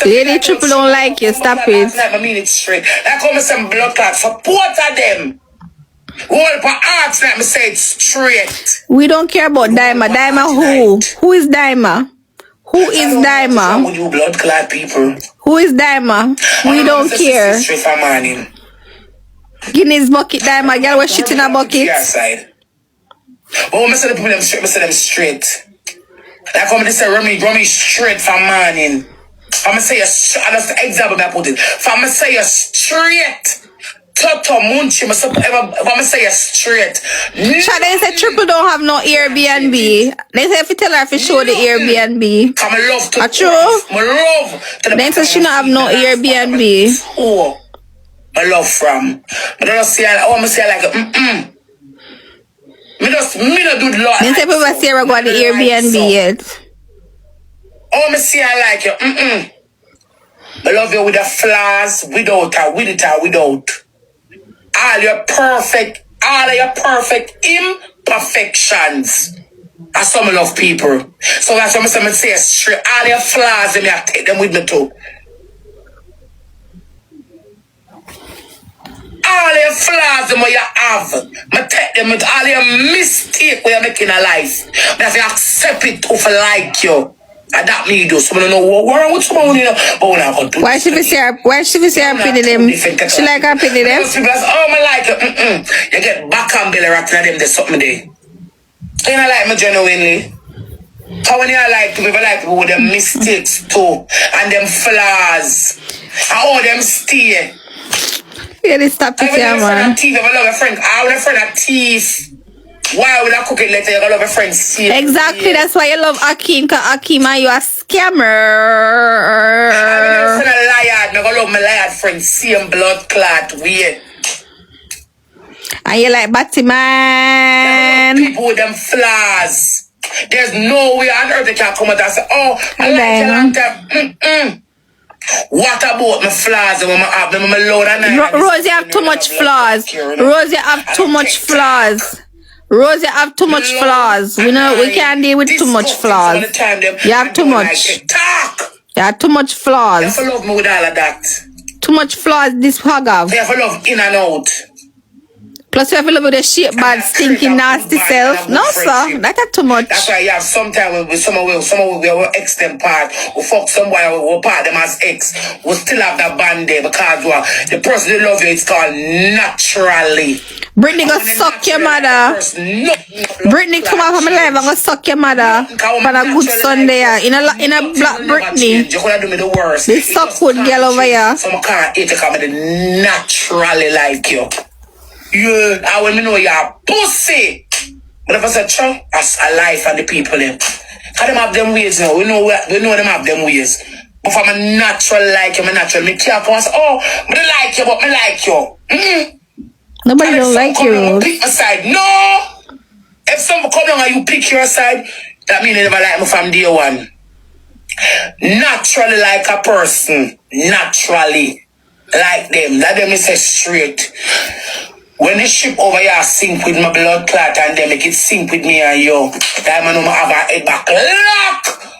Lady Triple don't like you, stop it. I mean it straight. Like come some blood clot support of them. All for arts, let me say it straight. We don't care about Daima. Daima who? Who is Daima? Who is Daima? With you blood clot people. Who is Daima? We don't care. Guinness bucket Daima, girl was shit in a bucket. But when I say the people them straight, I say them straight. Like when I say Rummy straight from morning. I'm gonna say a that's the example I put it. If I'm gonna say a straight Toto Munchi, I'm gonna say a straight. They say Triple don't have no Airbnb. They say if you tell her if you show the Airbnb. I'm love to true. My love. They say she don't have no Airbnb. Oh, I love from. But I don't say I want to say like me not do the lot. They say people say we're going to the Airbnb yet. Oh, me see I like you. I love you with the flaws, without or with it or without. All your perfect imperfections. That's some love people. So that's what I'm say straight. All your flaws, and I take them with me too. All your flaws and what you have, I take them with all your mistakes we are making in life. But if you accept it to like you. And that me do. So I don't know what wrong with someone, you know. But when I go do why she be say her pity them? She like her pity them? People say, oh, I like it. You get back and belly rocking at them, there's something there. You know, like me genuinely. How when you like people with them mistakes too. And them flaws. And all them stay. Yeah, they stop it here, man. If I love a friend, I want a friend a thief. Why would I cook it later? You love a friend see. Exactly, that's why you love Akeem, because Akeem and you a scammer. I'm a liar. I love my liar friend, same blood clot, weird. And you like Batman. People with them flaws. There's no way on earth they can come out and say, oh, I like you long time. What about my flaws and when I have them, I'm alone and Rosie have too much flaws. Rosie have too much flaws. Rosie have too much flaws. We can't deal with too much flaws. You have too much. You have too much flaws. You have to love me with all of that. Too much flaws this hog have. You have to love in and out. Plus you have to love with the shape bad, stinking, nasty self. No, sir. That's too much. That's why you have sometimes with someone we ex them part. We fuck somebody, we part them as ex. We still have that band there because the person they love you, it's called naturally. Brittany go suck your mother. Brittany come out from my life and go suck your mother. For a good Sunday, in a black Brittany. This suck good girl over here. Some can't eat because I naturally like you. Yeah, I will know you're pussy. But if I say true, that's a life and the people them. How them have them ways now. We know them have them ways. But if I'm a natural like you, I'm natural. Me can't come and say, oh, I don't like you, but I like you. Nobody don't like you. Pick my side. No! If someone come along and you pick your side, that means they never like me from day one. Naturally like a person. Naturally like them. That them is say straight. When the ship over here sink with my blood clot and they make it sink with me and you. That man, I have a head back lock.